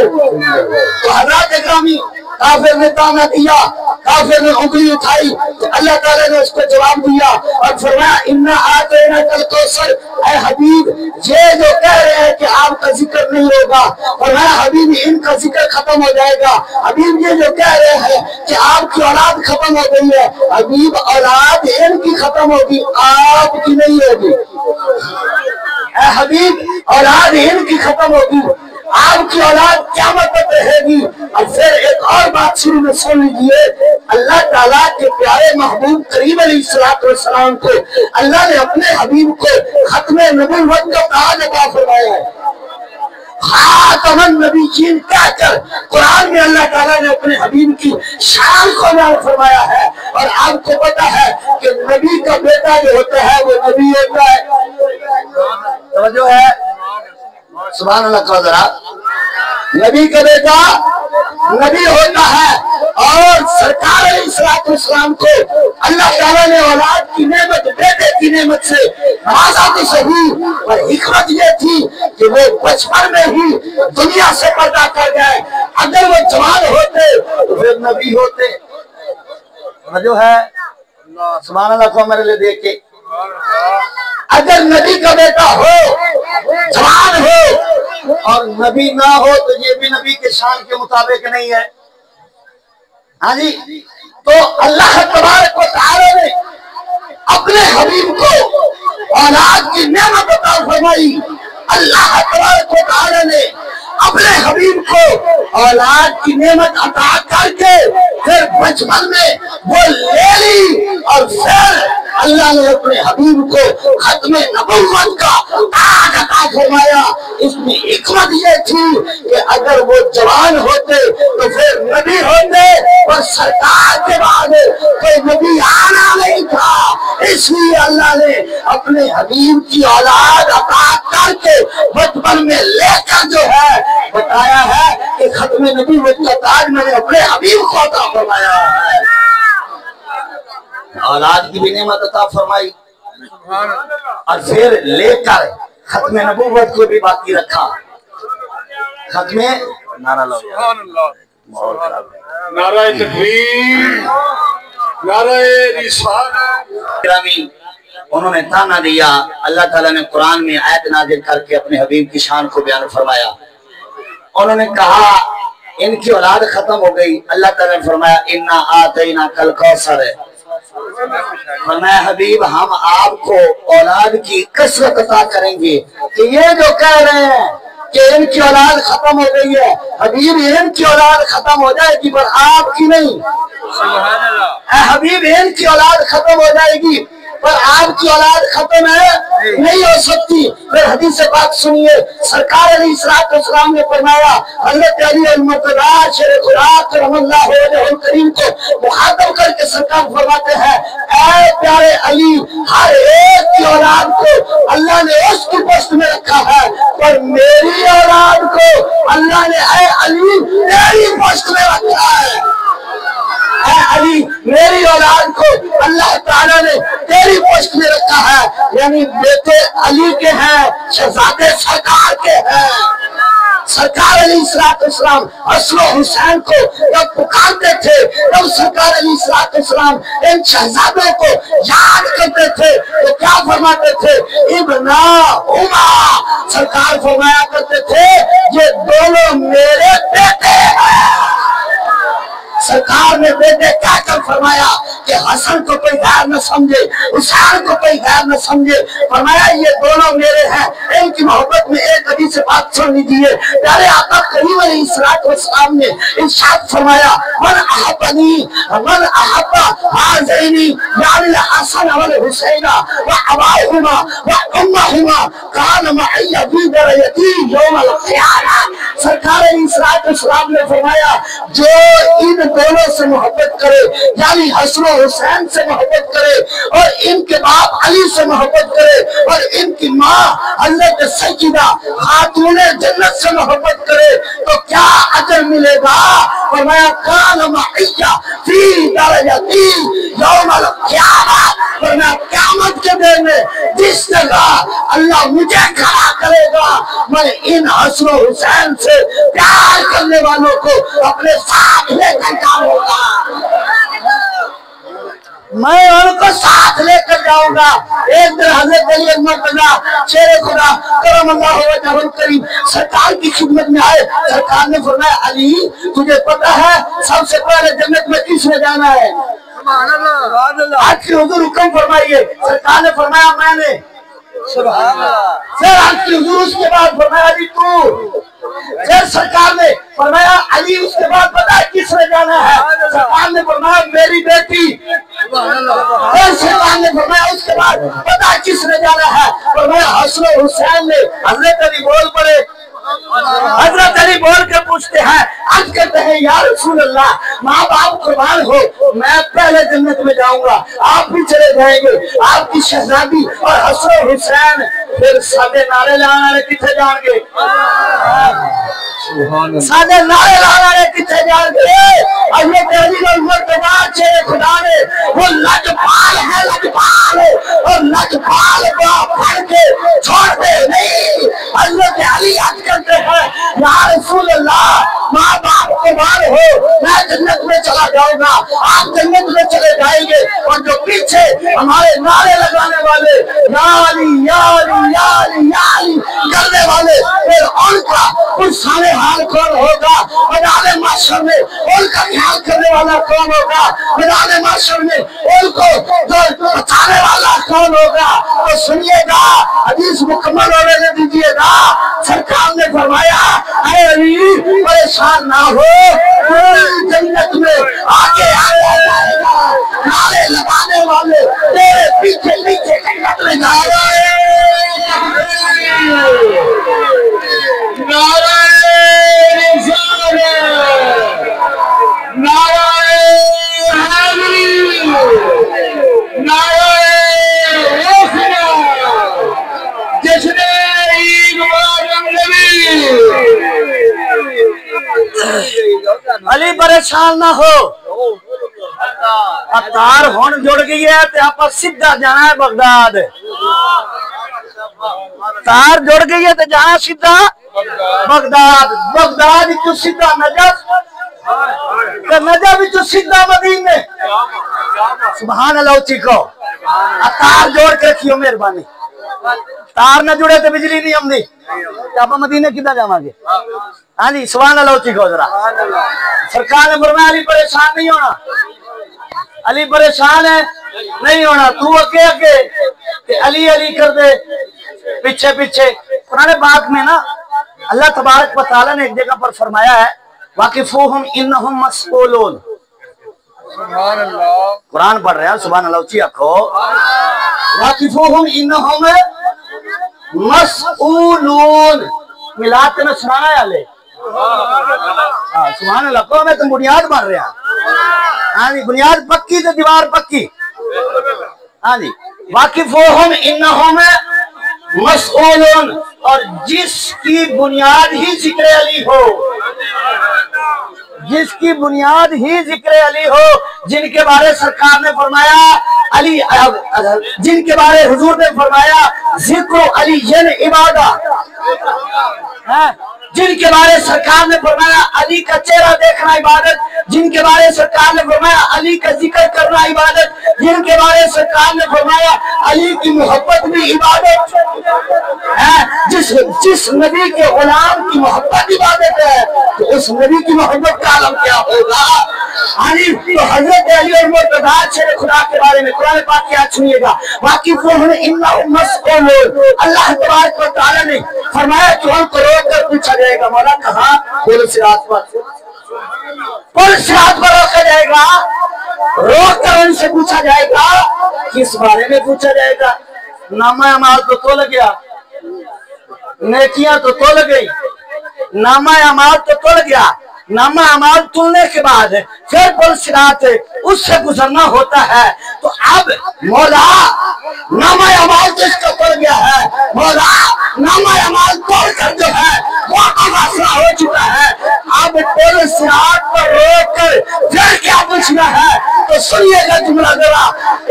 तो हज़रत इकरामी काफिर ने ताना दिया, काफिर ने उंगली उठाई तो अल्लाह ताला ने उसको जवाब दिया और फरमाया इन्ना आतेना कल कौसर। ऐ हबीब, ये जो कह रहे हैं कि आपका जिक्र नहीं होगा, फरमाया हबीब इनका जिक्र खत्म हो जाएगा। हबीब ये जो कह रहे हैं कि आपकी औलाद खत्म हो गई है, हबीब औलाद इनकी खत्म होगी, आपकी नहीं होगी। ऐ हबीब औलाद इनकी खत्म होगी, आपकी औलाद क़यामत तक रहेगी। और फिर एक और बात शुरू में सुन लीजिए, अल्लाह ताला के प्यारे महबूब करीम अलैहिस्सलाम को अल्लाह ने अपने हबीब को खत्मे नबुव्वत का ताज अता फरमाया है। खातमुन नबीयीन कहकर कुरान में अल्लाह ताला ने अपने हबीब की शान को बयान फरमाया है। और आपको पता है कि नबी का बेटा जो होता है वो नबी होता है। तो जो है सुभान अल्लाह का जरा, नबी का बेटा नबी होता है। और सरकार अलैहिस्सलाम को अल्लाह ताला ने औलाद की नेमत, बेटे की नेमत से नवाजा तो सही, और हिकमत ये थी कि वो बचपन में ही दुनिया से पर्दा कर गए। अगर वो जवान होते तो फिर नबी होते। जो है सुभान अल्लाह को मेरे लिए देख के, अगर नबी का बेटा हो, जवान हो और नबी ना हो तो ये भी नबी के शान के मुताबिक नहीं है। हाँ जी, तो अल्लाह तबारक व तआला ने अपने हबीब को औलाद की नेमत अता फरमाई। अल्लाह तबारक व तआला ने अपने हबीब को औलाद की नेमत अता करके फिर बचपन में वो ले ली। और फिर अल्लाह ने अपने हबीब को खत्मे नबुव्वत का ताज अता फरमाया। इसमें हिकमत ये थी कि अगर वो जवान होते तो फिर नबी होते, और सरकार के बाद कोई नबी आना नहीं था। इसलिए अल्लाह ने अपने हबीब की औलाद अता करके बचपन में लेकर जो है बताया है कि खत्मे नबुव्वत का ताज मैंने अपने हबीब को अता फरमाया है। औलाद की भी नेमत अता फरमाई और फिर लेकर खत्मे नबुव्वत को भी बाकी रखा। खत्मे नारा नाराए तकबीर, नाराए रिसालत। उन्होंने ताना दिया। अल्लाह ताला ने कुरान में आयत नाज़िल करके अपने हबीब की शान को बयान फरमाया। उन्होंने कहा इनकी औलाद खत्म हो गई। अल्लाह ताला ने फरमाया इन्ना आतैना कल कौसर है। फरमाया हबीब हम आपको औलाद की कसरत अता करेंगे। कि ये जो कह रहे हैं कि इनकी औलाद खत्म हो गई है, हबीब इनकी औलाद खत्म हो जाएगी पर आपकी नहीं। हबीब इनकी औलाद खत्म हो जाएगी पर आपकी औलाद खत्म है नहीं हो सकती। फिर हदीस पाक सुनिए, सरकार अलैहिस्सलाम ने फरमाया, हज़रत अली अल-मुर्तज़ा शेर खुदा करमल्लाहु वजहहु करीम को मुखातब करके सरकार फरमाते हैं, ऐ प्यारे अली, हर एक की औलाद को अल्लाह ने उसकी पोस्ट में रखा है, पर मेरी औलाद को अल्लाह ने ऐ अली तेरी पोस्ट में रखा है। अली मेरी औलाद को अल्लाह ताला ने तेरी पोस्ट में रखा है। यानी बेटे अली के हैं, शहजादे सरकार के हैं। सरकार अलैहिस्सलाम हसन हुसैन को जब पुकारते थे तब सरकार अलैहिस्सलाम इन शहजादों को याद करते थे तो क्या फरमाते थे, इब्ना उमा। सरकार फरमाया करते थे ये दोनों मेरे बेटे हैं। सरकार ने बेटे कहकर फरमाया कि हसन को कोई गैर न समझे, हुसैन को कोई गैर न समझे। फरमाया ये दोनों मेरे हैं। इनकी मोहब्बत में एक हदीस से बात सुन लीजिए। प्यारे आका करीम अलैहिस्सलाम ने इरशाद फरमाया, मन अहब्बनी मन अहब्बा हाज़ैनी यानी हसन व हुसैन व अबाहुमा व उम्मुहुमा कान मअय्या फी दरजती यौम अल-क़ियामा। सरकार अलैहिस्सलाम ने फरमाया जो इन दोनों से मोहब्बत करे यानी हसन हुसैन से मोहब्बत करे और इनके बाप अली से मोहब्बत करे और इनकी माँ हज़रत सैयदा खातून जन्नत से मोहब्बत करे तो क्या अजर मिलेगा। फरमाया कान मइया फी दरजती यौमल क़यामत, फरमाया क़यामत के दिन में जिस जगह अल्लाह मुझे खड़ा करेगा मैं इन हसन हुसैन से प्यार करने वालों को अपने साथ लेकर जाऊंगा, मैं उनको साथ लेकर जाऊंगा। एक दिन हजरत अली मुर्तजा शेर खुदा करमल्लाहु वजहहुल करीम सरकार की खिदमत में आए। सरकार ने फरमाया अली तुझे पता है सबसे पहले जन्नत में किसने जाना है? आज की हुजूर हुक्म फरमाइए। सरकार ने फरमाया मैंने। फिर आज की हुजूर उसके बाद फरमाया अली तू। फिर सरकार ने फरमाया अली उसके बाद पता है किसने जाना है? सरकार ने फरमाया मेरी बेटी। फिर सरकार ने फरमाया उसके बाद पता है किसने जाना है? फरमाया हसन हुसैन ने। हजरत अली बोल पड़े। हजरत अली बोल के पूछते हैं आज कहते हैं या रसूल अल्लाह माँ बाप कुर्बान हो मैं पहले जन्नत में जाऊंगा, आप भी चले जाएंगे, आपकी शहजादी और हसन हुसैन। फिर सादे नारे लाने किथे जाएंगे? सादे नारे लाने किथे जाएंगे? हजरत अली खुदा ने वो लजपाल है, लजपाल और लजपाल पढ़ के छोड़ते नहीं। हजरत अली आज करते हैं या रसूल अल्लाह माँ बाप कुर्बान हो मैं जन्नत में चला जाऊंगा, आप जन्नत में चले जाएंगे। और जो पीछे हमारे नारे लगाने वाले याली याली याली याली करने वाले फिर उनका कुछ सारे हाल कौन होगा? मैदान माशर में उनका ख्याल करने वाला कौन होगा? मैदान माशर में उनको जो बचाने वाला कौन होगा? तो सुनिएगा हदीस मुकम्मल होने दीजिएगा। सरकार ने फरमाया अरे अली परेशान ना हो, जन्नत में आगे आया जाएगा, नारे लगाने वाले तेरे पीछे पीछे जन्नत में जाएगा। अली परेशान ना हो, तार हुण जुड़ गई है ते आप सीधा जाना है बगदाद। तार जुड़ गई है तो जाना सीधा बगदाद, बगदाद तो सीधा नजफ, नजफ तो सीधा मदीने। सुभान अल्लाह को तार जोड़ के रखियो मेहरबानी। तार न जुड़े तो बिजली नहीं आती, आप मदीने किदा जावांगे? हाँ जी सुभान अल्लाह को जरा। सरकार ने फरमाया अली परेशान नहीं होना, अली परेशान है नहीं होना, तू अगे अगे अली अली कर दे पीछे पीछे। कुरान पाक में ना अल्लाह तबारक व तआला ने एक जगह पर फरमाया है वाकिफूहुम इन्नहुम मसऊलून। कुरान पढ़ रहे हैं सुभान अल्लाह ऊंची आखो। वाकिफूहुम इन्नहुम मसऊलून मिलाते में सुनाना है आले। हाँ सुभान अल्लाह को मैं तो बुनियाद मार रहा। हाँ जी बुनियाद पक्की तो दीवार पक्की। हाँ जी वाकिफूहुम इन्नहुम मसऊलून, और जिसकी बुनियाद ही जिक्र अली हो, जिसकी बुनियाद ही जिक्र अली हो, जिनके बारे सरकार ने फरमाया अली, जिनके बारे हुजूर ने फरमाया जिक्र अली इबादा, जिनके बारे सरकार ने फरमाया अली का चेहरा देखना इबादत, जिनके बारे सरकार ने फरमाया अली का जिक्र करना इबादत, जिनके बारे सरकार ने फरमाया अली की मोहब्बत भी इबादत है। जिस नबी के गुलाम की मोहब्बत इबादत है तो उस नबी की मोहब्बत का आलम क्या होगा? अली तो हजरत अली और मुर्तजा शेर खुदा के बारे में कुरान पाक की आज सुनिएगा। वाकिफूहुम इन्नहुम मसऊलून, अल्लाह तबारक व तआला ने फरमाया कि उनको रोक कर पूछा जाएगा। मौला कहा पुल सिरात पर, पुल सिरात पर रोका जाएगा, रोक कर उनसे पूछा जाएगा। किस बारे में पूछा जाएगा? नामा अमाल तो तोल गया, नेकियां तो तोल गई, नामा अमाल तो तोल गया। नामा अमाल तुलने के बाद फिर पुल सिरात उससे गुजरना होता है। तो अब मौला नामा अमाल तो इसका तोड़ गया है, मौला नामा अमाल तोड़ कर जो है वो फैसला हो चुका है। अब पुल सिरात पर सुनिएगा जुमला जरा।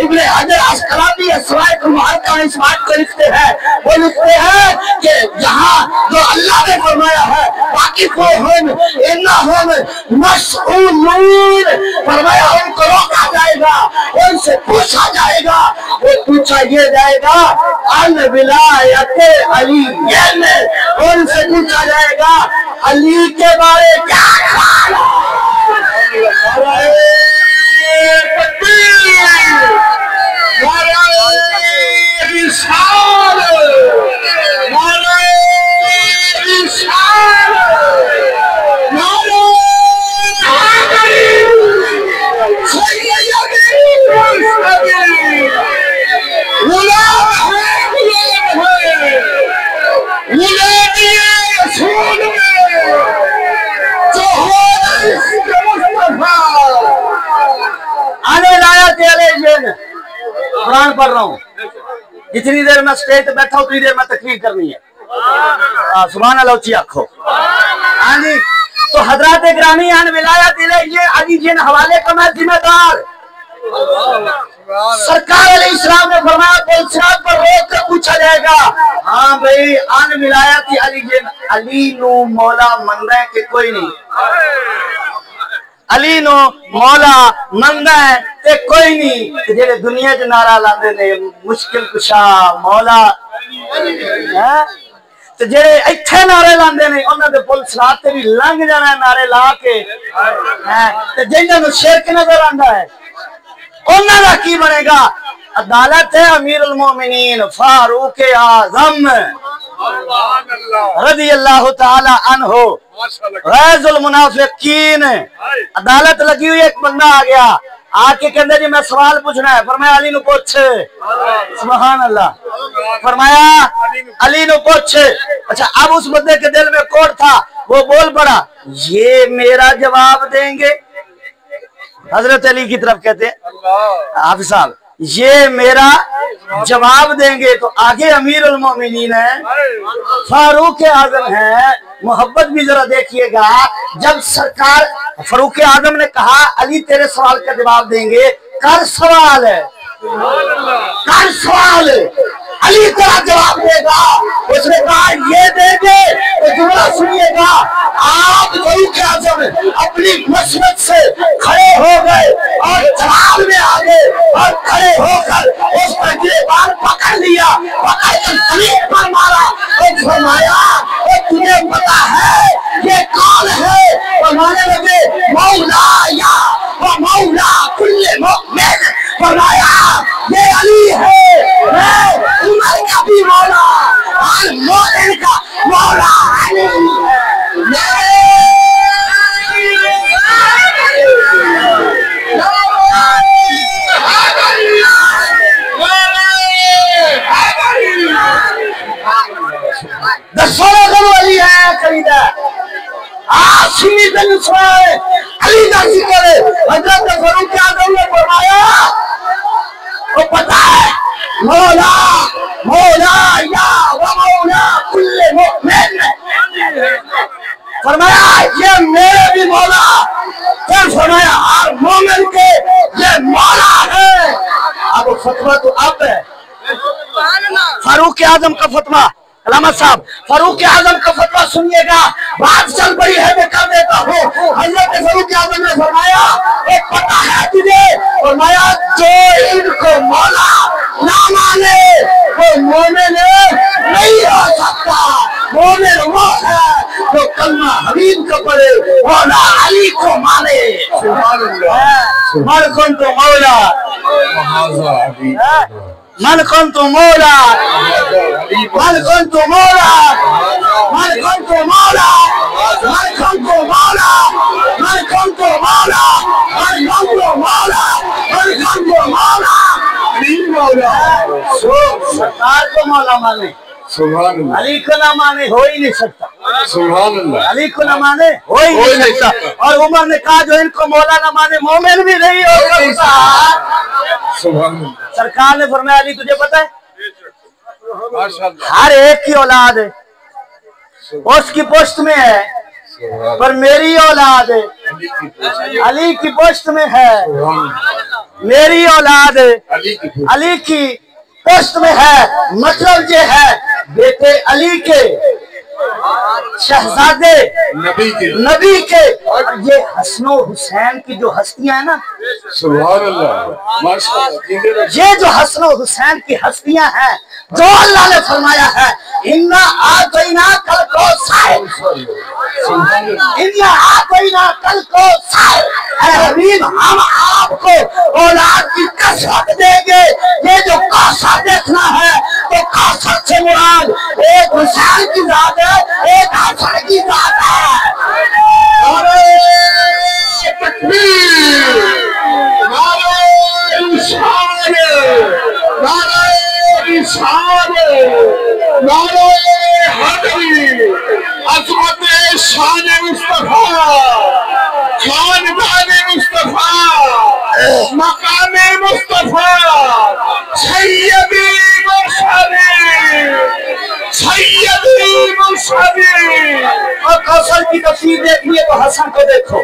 इब्ने हजर अस्कलानी अस्वाए मुहक्का इस बात को लिखते हैं, वो लिखते हैं कि जहाँ जो अल्लाह ने फरमाया है बाकी को हम इन्ना हम मसऊलून, फरमाया उनको रोका जाएगा, उनसे पूछा जाएगा। वो पूछा ये जाएगा अन विलायते अली, उनसे पूछा जाएगा अली के बारे क्या ख्याल है। कुरान पढ़ रहा हूँ, जितनी देर मैं स्टेज पे बैठा हूँ उतनी देर में तकरीर करनी है। सुभान अल्लाह उच्ची आखो। हाँ जी, तो हजरात गिरामी अन विलायत इलैहि अली जिन हवाले का मैं जिम्मेदार। सरकार अलैहिस्सलाम ने फरमाया पुलिस पर रोक कर पूछा जाएगा, हाँ भाई अन विलायत अली जिन, अली नु मौला मंदा है कि कोई नहीं, अली नो मौला मंदा है ते कोई नहीं। जेड़े दुनिया च नारा लांदे ने मुश्किल कुशा मौला है, ते जेड़े इत्थे नारे लांदे ने उन्हां दे पुल सरात ते भी लंघ जाना नारे ला के है, ते जिन्हां नूं शिरक नजर आंदा है उन्हां दा की बनेगा। अदालत है अमीरुल मोमिनीन फारूक आजम रज़ी अल्लाह ताला अन्हु गैजुल मुनाफिकीन। अदालत लगी हुई, एक बंदा आ गया, आके कहते जी मैं सवाल पूछना है, फरमाया अली नु पूछ। सुभान अल्लाह, फरमाया अली नु पूछ। अच्छा, अब उस बंदे के दिल में कोड था, वो बोल पड़ा ये मेरा जवाब देंगे। हजरत अली की तरफ कहते हैं हाफिज साहब ये मेरा जवाब देंगे, तो आगे अमीरुल मोमिनीन है, फारूक आजम है। मोहब्बत भी जरा देखिएगा, जब सरकार फारूक आजम ने कहा अली तेरे सवाल का जवाब देंगे, कर सवाल है, कर सवाल, अली तेरा जवाब देगा। उसने कहा ये देंगे, तो जुमला सुनिएगा। आप फारूक आजम अपनी मसनद से खड़े हो गए और जवाब में आ गए और खड़े होकर उसका गिरबान पकड़ लिया, पकड़ कर जमीन पर मारा और फरमाया तुझे पता है ये कौन है? फरमाने लगे मौला या वो मौला कुल्ले मोमिन। फरमाया ये अली है, मैं उमर का भी मौला और मोमिन का मौला अली। अली है खरीदा आशिमी बिन सुआए अली का जिक्र है। हजरत फारूक आजम ने फरमाया वो पता है मौला मौला या व मौला कुल्ले मोमिन। फरमाया ये मेरे भी मौला, फिर फरमाया और मोमिन के ये मौला है। अब फतवा तो अब है फारूक आजम का फतवा। अलामत साहब फारूक आजम का फतवा सुनिएगा, बात चल पड़ी है मैं कर देता हूँ। हजरत फारूक आजम ने फरमाया एक पता है तुझे? फरमाया जो इनको मौला ना माने वो मोमिन नहीं हो सकता। मोमिन वो है जो कलमा हबीब का पढ़े, मौला अली को माने। मन कौन तो मौला, मन कौन तो मौला, मन कौन तो मौला, मन कौन तो मौला, मन कौन तो मौला, मन कौन तो मौला, मन कौन तो मौला, मन कौन तो मौला, अली मौला। सरकार को मौला माने, सुभान अल्लाह। अली को ना माने हो ही नहीं सकता, सुभान अल्लाह। अली को ना माने हो ही नहीं सकता। और उमर ने कहा जो इनको मौला ना माने मोमिन भी नहीं हो सकता। सुभान अल्लाह। सरकार ने फरमाया अली तुझे पता है हर एक की औलाद है उसकी पोस्ट में है, पर मेरी औलाद है अली की पोस्ट में है। मेरी औलाद अली की पोस्ट में है, मतलब ये है बेटे अली के, शहजादे नबी के। और ये हसनो हुसैन की जो हस्तियां है ना, सुभान अल्लाह, माशाअल्लाह, ये जो हसनो हुसैन की हस्तियां हैं, जो अल्लाह ने फरमाया है इन्ना आतैना कल को साहिब, इन्ना आतैना कल को साहिब, हबीब हम आपको औलाद की कसरत देंगे। ये जो कौसर देखना है तो कौसर से मुराद एक हुसैन की जात है, एक हसन की जात है। नारे तकबीर, नारे रिसाल, नारे रिसाल, नारे हैदरी, अज़मत शान मुस्तफा, खानदान मुस्तफा, मकाम मुस्तफा, सैयदी मुर्शदी। और कौशल की तस्वीर देखनी है तो हसन को देखो,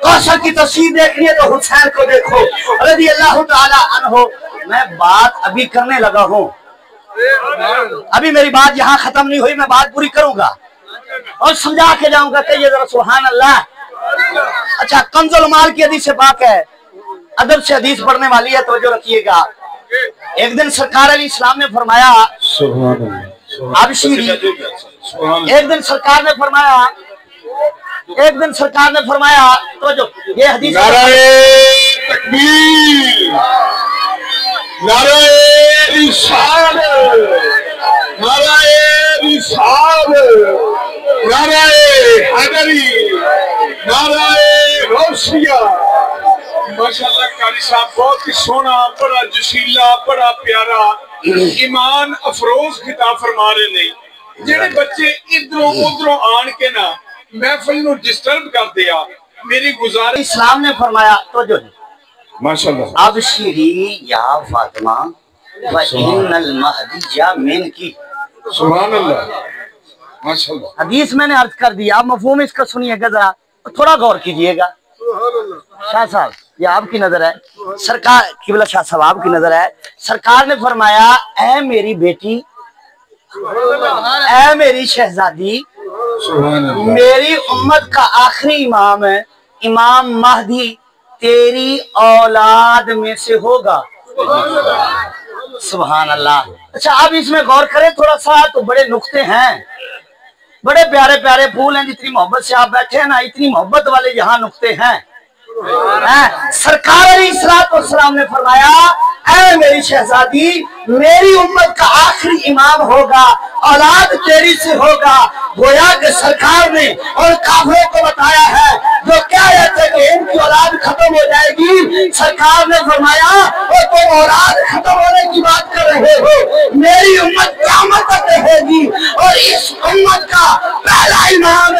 कौशल की तस्वीर देखनी है तो हुसैन को देखो रज़ी अल्लाह ताला अन्हो। मैं बात अभी करने लगा हूँ, अभी मेरी बात यहाँ खत्म नहीं हुई, मैं बात पूरी करूंगा और समझा के जाऊंगा। कहिए जरा सुभान अल्लाह। अच्छा, कंजुल माल की हदीस से पाक है, अदब से हदीस पढ़ने वाली है, तो जो रखिएगा। एक दिन सरकार अली इस्लाम ने फरमाया, आबशीरी, एक दिन सरकार ने फरमाया, तो जो ये हदीस, नारे तकबीर, नारे रिसाल, नारे रिसाल, नारे हैदरी, नारे गौसिया। माशाअल्लाह कारी साहब, बहुत ही सोना, बड़ा जशीला, बड़ा प्यारा, ईमान अफरोज खिताब फरमा रहे ने। जेड़े बच्चे इधरों उधरों आन के ना महफिल नूं डिस्टर्ब कर दिया, मेरी गुजारिश। इस्लाम ने फरमाया, तो जो माशाअल्लाह, अबशिरी या फातिमा व इन्नल महदिया मिनकी। सुभान अल्लाह, माशाअल्लाह। हदीस मैंने अर्ज कर दिया, आप मफहूम इसका सुनिएगा, जरा थोड़ा गौर कीजिएगा। शाह साहब, ये आपकी नजर है, सरकार किबला शाह साहब आपकी नजर है। सरकार ने फरमाया, ऐ मेरी बेटी, ऐ मेरी शहजादी, मेरी उम्मत का आखिरी इमाम है, इमाम महदी तेरी औलाद में से होगा। सुभान अल्लाह। अच्छा, अब इसमें गौर करें थोड़ा सा, तो बड़े नुक्ते हैं, बड़े प्यारे प्यारे फूल हैं। जितनी मोहब्बत से आप बैठे हैं ना, इतनी मोहब्बत वाले यहाँ नुक्ते हैं। सरकार अलैहिस्सलाम ने फरमाया, ऐ मेरी शहजादी, मेरी उम्मत का आखिरी इमाम होगा, औलाद तेरी से होगा। गोया के सरकार ने और काफिरों को बताया है जो क्या कहते कि इनकी औलाद खत्म हो जाएगी। सरकार ने फरमाया, और तुम औलाद खत्म होने की बात कर रहे हो, मेरी उम्मत क़यामत तक रहेगी और इस उम्मत का पहला इमाम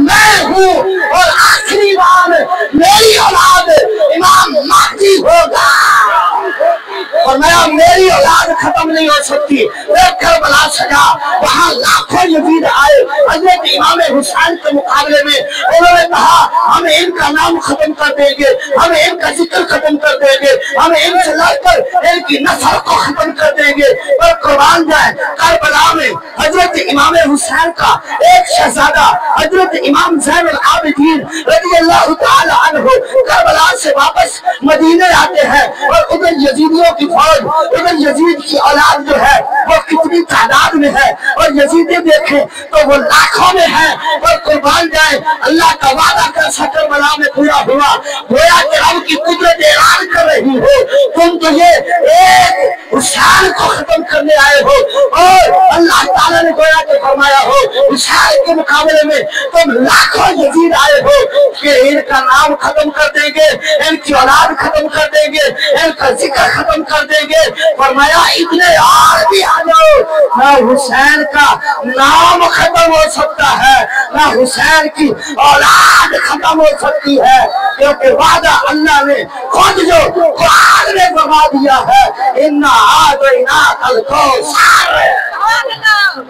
मैं हूँ और आखिरी इमाम मेरी औलाद इमाम महदी होगा। और मेरी औलाद खत्म नहीं हो सकती। करबला सजा, वहाँ लाखों यजीद आए हजरत इमाम हुसैन के मुकाबले में, उन्होंने कहा हम इनका नाम खत्म कर देंगे, हम इनका जिक्र खत्म कर देंगे, हम इनसे लड़कर इनकी नस्ल को खत्म कर देंगे। पर कुर्बान जाए, करबला में हजरत इमाम हुसैन का एक शहजादा हजरत इमाम ज़ैनुल आबिदीन रज़ियल्लाहु ताला अन्हु करबला से वापस मदीने आते हैं और उधर यजीदियों की फौज, उधर यजीद की औलाद जो है वो कितनी तादाद में है और यजीदी देखें तो वो लाखों में है। और कुर्बान जाए, अल्लाह का वादा कैसा करबला में पूरा हुआ। गोया कि रब की कुदरत ऐलान कर रही हो, तुम तो ये एक हुसैन को खत्म करने आए हो और अल्लाह ताला ने गोया के फरमाया हो हुसैन के मुकाबले में तुम लाखों यजीद आए हो कि इनका नाम खत्म कर देंगे, इनकी औलाद खत्म कर देंगे, इनका जिक्र खत्म कर देंगे। फरमाया इतने और भी आ जाओ, ना हुसैन का नाम खत्म हो सकता है, ना हुसैन की औलाद खत्म हो सकती है, क्योंकि वादा अल्लाह ने खुद जो कुरान में फरमा दिया है, इन्ना आदैना कल कौसर,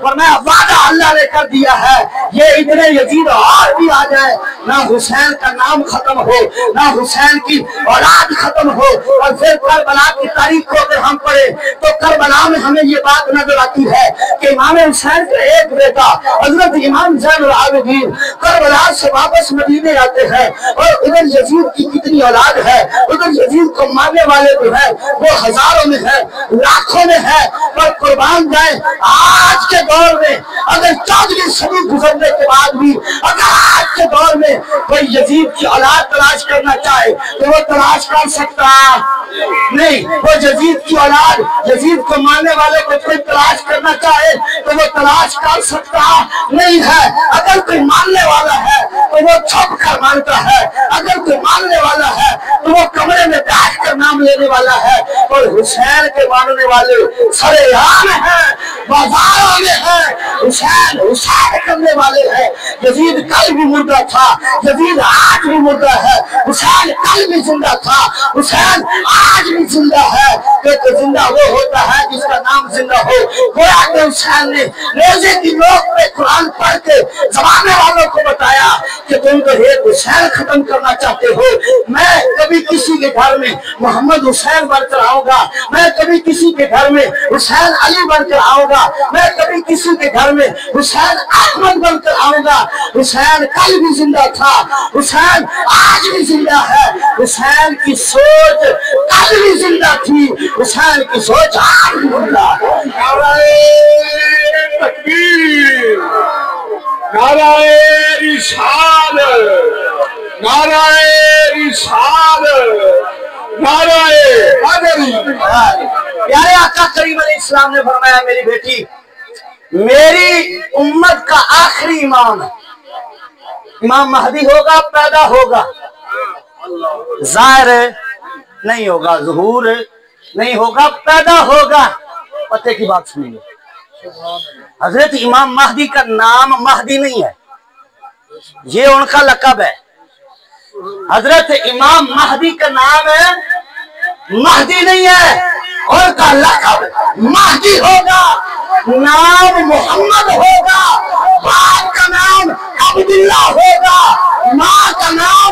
फरमाया वादा अल्लाह ने कर दिया है। ये इतने यजीद और भी आ जाए, ना हुसैन का नाम खत्म हो, ना हुसैन की औलाद खत्म हो। और फिर करबला की तारीख को अगर हम पढ़े तो करबला में हमें ये बात नजर आती है कि इमाम हुसैन का एक बेटा हजरत इमाम ज़ैनुल आबिदीन करबला से वापस मदीने आते हैं और उधर यजीद की कितनी औलाद है, उधर यजीद को मारने वाले जो है वो हजारों में है, लाखों में है। पर कुर्बान जाए आज के दौर में अगर 14वीं सदी गुजरने के बाद भी अगर आज के दौर में कोई यजीद की औलाद तलाश करना चाहे तो वो तलाश कर सकता नहीं। वो यजीद की औलाद, यजीद को मारने वाले को कोई तलाश करना चाहे तो वो तलाश कर सकता नहीं है। अगर कोई मानने वाला है तो वो छुप कर मानता है, अगर कोई मानने वाला है तो वो कमरे में बैठ कर नाम लेने वाला है। और हुसैन के मानने वाले सरेआम है, बाजारों में है, हुसैन हुसैन करने वाले हैं। यजीद कल भी मुर्दा था, यजीद आज भी मुर्दा है, हुसैन कल भी जिंदा था, हुसैन आज भी जिंदा है। क्योंकि जिंदा वो होता है जिसका नाम जिंदा हो। गोया के हुसैन ने रोजे की नोक पे कुरान पढ़ के जमाने वालों को बताया कि तुम तो एक हुसैन खत्म करना चाहते हो। मैं कभी किसी के घर में मोहम्मद हुसैन बनकर आऊंगा, मैं कभी किसी के घर में हुसैन अली बनकर आऊंगा, मैं कभी किसी के घर में हुसैन अहमद बनकर आऊंगा। हुसैन कल भी जिंदा था, हुसैन आज भी जिंदा है, हुसैन की सोच कल भी जिंदा थी, हुसैन की सोच आज भी जिंदा है। तकबीर, नाराए रिसालत, नाराए रिसालत, नाराए हैदरी। प्यारे आका करीम अलैहिस्सलाम ने फरमाया मेरी बेटी मेरी उम्मत का आखिरी इमाम इमाम महदी होगा, पैदा होगा, जाहिर नहीं होगा, ज़ुहूर नहीं होगा, पैदा होगा। पते की बात सुनिए, हजरत इमाम महदी का नाम महदी नहीं है, ये उनका लक़ब है। हजरत इमाम महदी का नाम है महदी नहीं है, उनका लक़ब महदी होगा, नाम मोहम्मद होगा, बाप का नाम अब्दुल्लाह होगा, माँ का नाम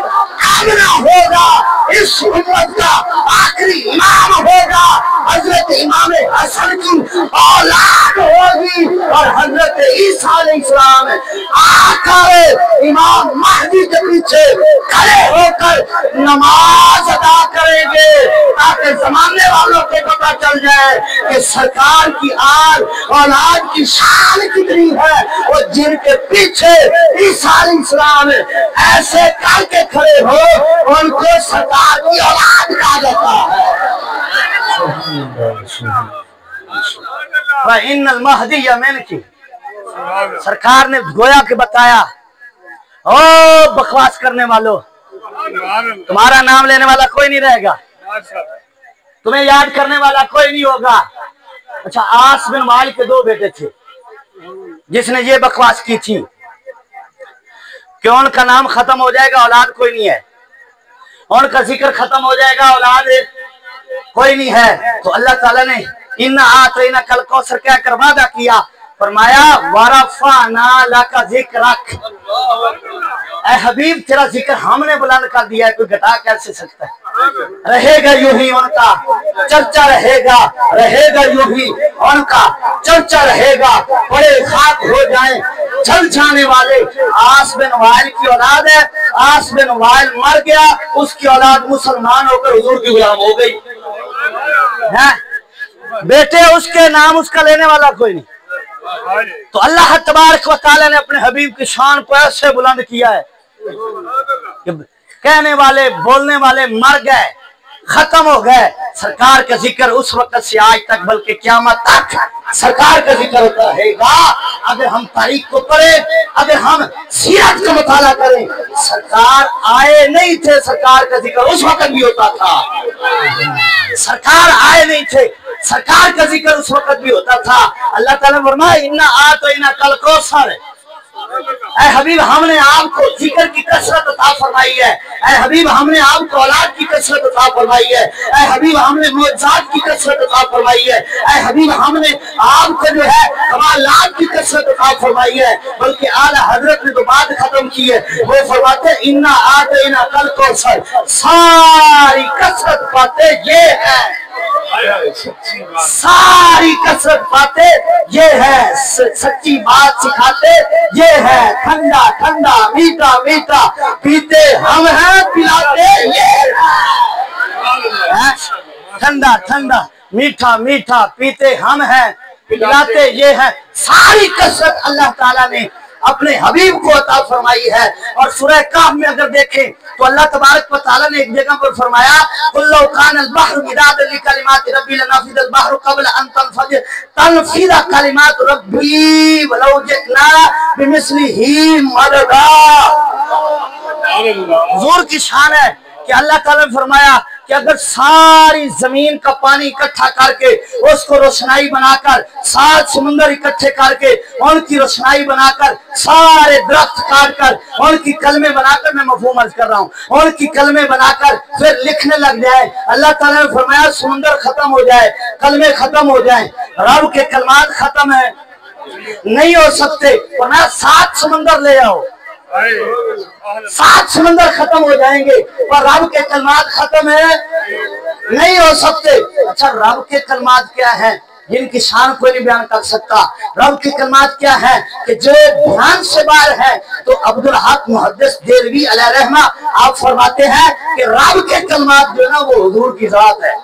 आमिना होगा। इस उम्मत का आखिरी इमाम होगा, हजरत इमाम हसन की औलाद होगी और हजरत ईसा अलैहिस्सलाम आकर इमाम महदी के पीछे खड़े होकर नमाज अदा करेंगे ताकि जमाने वालों को पता चल जाए कि सरकार की आल औलाद की शान कितनी है। और जिनके पीछे ईसा अलैहिस्सलाम ऐसे करके खड़े हो उनको सरकार की औलाद कहा जाता है। इन्नल महदी यमन की सरकार ने गोया के बताया, ओ बकवास करने वालों, तुम्हारा नाम लेने वाला कोई नहीं रहेगा, तुम्हें याद करने वाला कोई नहीं होगा। अच्छा, आस बिन वाइल के दो बेटे थे जिसने ये बकवास की थी कि उनका नाम खत्म हो जाएगा, औलाद कोई नहीं है, उनका जिक्र खत्म हो जाएगा, औलाद कोई नहीं है। तो अल्लाह ताला ने इन्ना आतैना कल कौसर क्या कर वादा किया, फरमाया वरफाना लका जिक्रक, ऐ हबीब तेरा जिक्र हमने बुलंद कर दिया है, कोई घटा कैसे सकता है। रहेगा यूं ही उनका चर्चा, रहेगा रहेगा यूं ही उनका चर्चा रहेगा। बड़े खाक हो जाए चल जाने वाले आस बिन वाइल की औलाद है, आस बिन वाइल मर गया, उसकी औलाद मुसलमान होकर हुजूर की गुलाम हो गई है। बेटे उसके नाम उसका लेने वाला कोई नहीं। तो अल्लाह तबारक व तआला ने अपने हबीब की शान को ऐसे बुलंद किया है कि कहने वाले बोलने वाले मर गए, खत्म हो गए। सरकार का जिक्र उस वक्त से आज तक बल्कि क़यामत तक सरकार का जिक्र होता रहेगा। अगर हम तारीख को पढ़े, अगर हम सीरत का मुताला करें, सरकार आए नहीं थे, सरकार का जिक्र उस वक्त भी होता था। सरकार आए नहीं थे, सरकार का जिक्र उस वक्त भी होता था। अल्लाह ताला ने फरमाया इन्ना आतैना कल कौसर, ऐ हबीब हमने आपको जिक्र की कसरत अता फरमाई है, ऐ हबीब हमने आपको औलाद की कसरत अता फरमाई है, ऐ हबीब हमने मुअज्जज़ात की कसरत अता फरमाई है, ऐ हबीब हमने आपको जो है कमालात की कसरत अता फरमाई है। बल्कि आला हजरत ने तो बात खत्म खत्म की है। वो फरमाते इन्ना आतेना कल कौसर, सारी कसरत बातें ये है, सारी कसरत बातें ये है, सच्ची बात सिखाते ये है, ठंडा ठंडा मीठा मीठा पीते हम हैं, पिलाते ये है, ठंडा ठंडा मीठा मीठा पीते हम हैं, पिलाते ये है। सारी कसरत अल्लाह ताला ने अपने हबीब को अता फरमाई है। और सूरह काफ में अगर देखें तो अल्लाह तबारक व तआला ने एक जगह पर फरमाया कुल्लु कानल बहरु मिदादन लिकलिमाति रब्बी लनफिदल बहरु क़ब्ल अन तनफिद कलिमात रब्बी वलौ जिना बिमिस्लिही मददा। हुजूर की शान है कि अल्लाह ताला ने फरमाया कि अगर सारी जमीन का पानी इकट्ठा करके उसको रोशनाई बनाकर, सात समुंदर इकट्ठे करके उनकी रोशनाई बनाकर, सारे दरख्त काट कर उनकी कलमे बनाकर, मैं मफहूम अर्ज कर रहा हूँ, उनकी कलमे बनाकर फिर लिखने लग जाए, अल्लाह ताला ने फरमाया समुंदर खत्म हो जाए, कलमे खत्म हो जाए, रब के कलमात खत्म है नहीं हो सकते, वरना सात समुंदर ले आओ, सात समंदर खत्म हो जाएंगे पर रब के कलमात खत्म है नहीं हो सकते। अच्छा, रब के कलमात क्या है जिनकी शान कोई नहीं बयान कर सकता? रब के कलमात क्या है कि जो ध्यान से बाहर है। तो अब्दुल हक मुहद्दिस देलवी अलैहि रहमा आप फरमाते हैं कि रब के कलमात जो है ना वो हुजूर की जात है,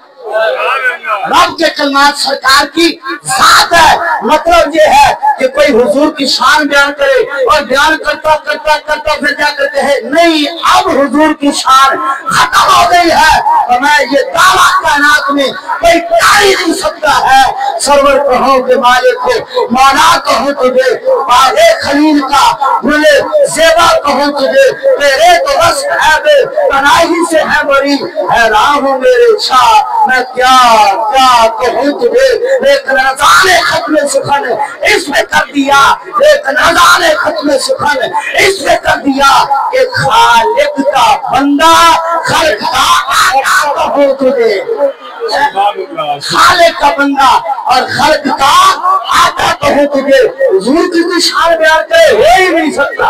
रब के कलमात सरकार की जात है। मतलब ये है कि कोई हुजूर की शान बयान करे और बयान करता करता करता फिर क्या करते हैं, नहीं अब हुजूर की शान खत्म हो गई है और मैं ये दावा कायनात में कोई कर ही नहीं सकता है। सरवर कहो के मालिक को मौला कहो तुझे, बागे खलील का गुले ज़ेबा कहो तुझे, तेरे तो बस है बे तनाही से है बड़ी, हैरान हूँ मेरे शाह मैं क्या क्या कहूँ तुझे। एक नज़ारे खत्म सुखन इसमें कर दिया, एक नज़ारे खत्म सुखन इसमें कर दिया कि खालिक का बंदा खल्क का आका कहूँ तुझे, खालिक का बंदा और खल्क का आका कहूँ तुझे। हुजूर की शान बयान करे हो ही नहीं सकता,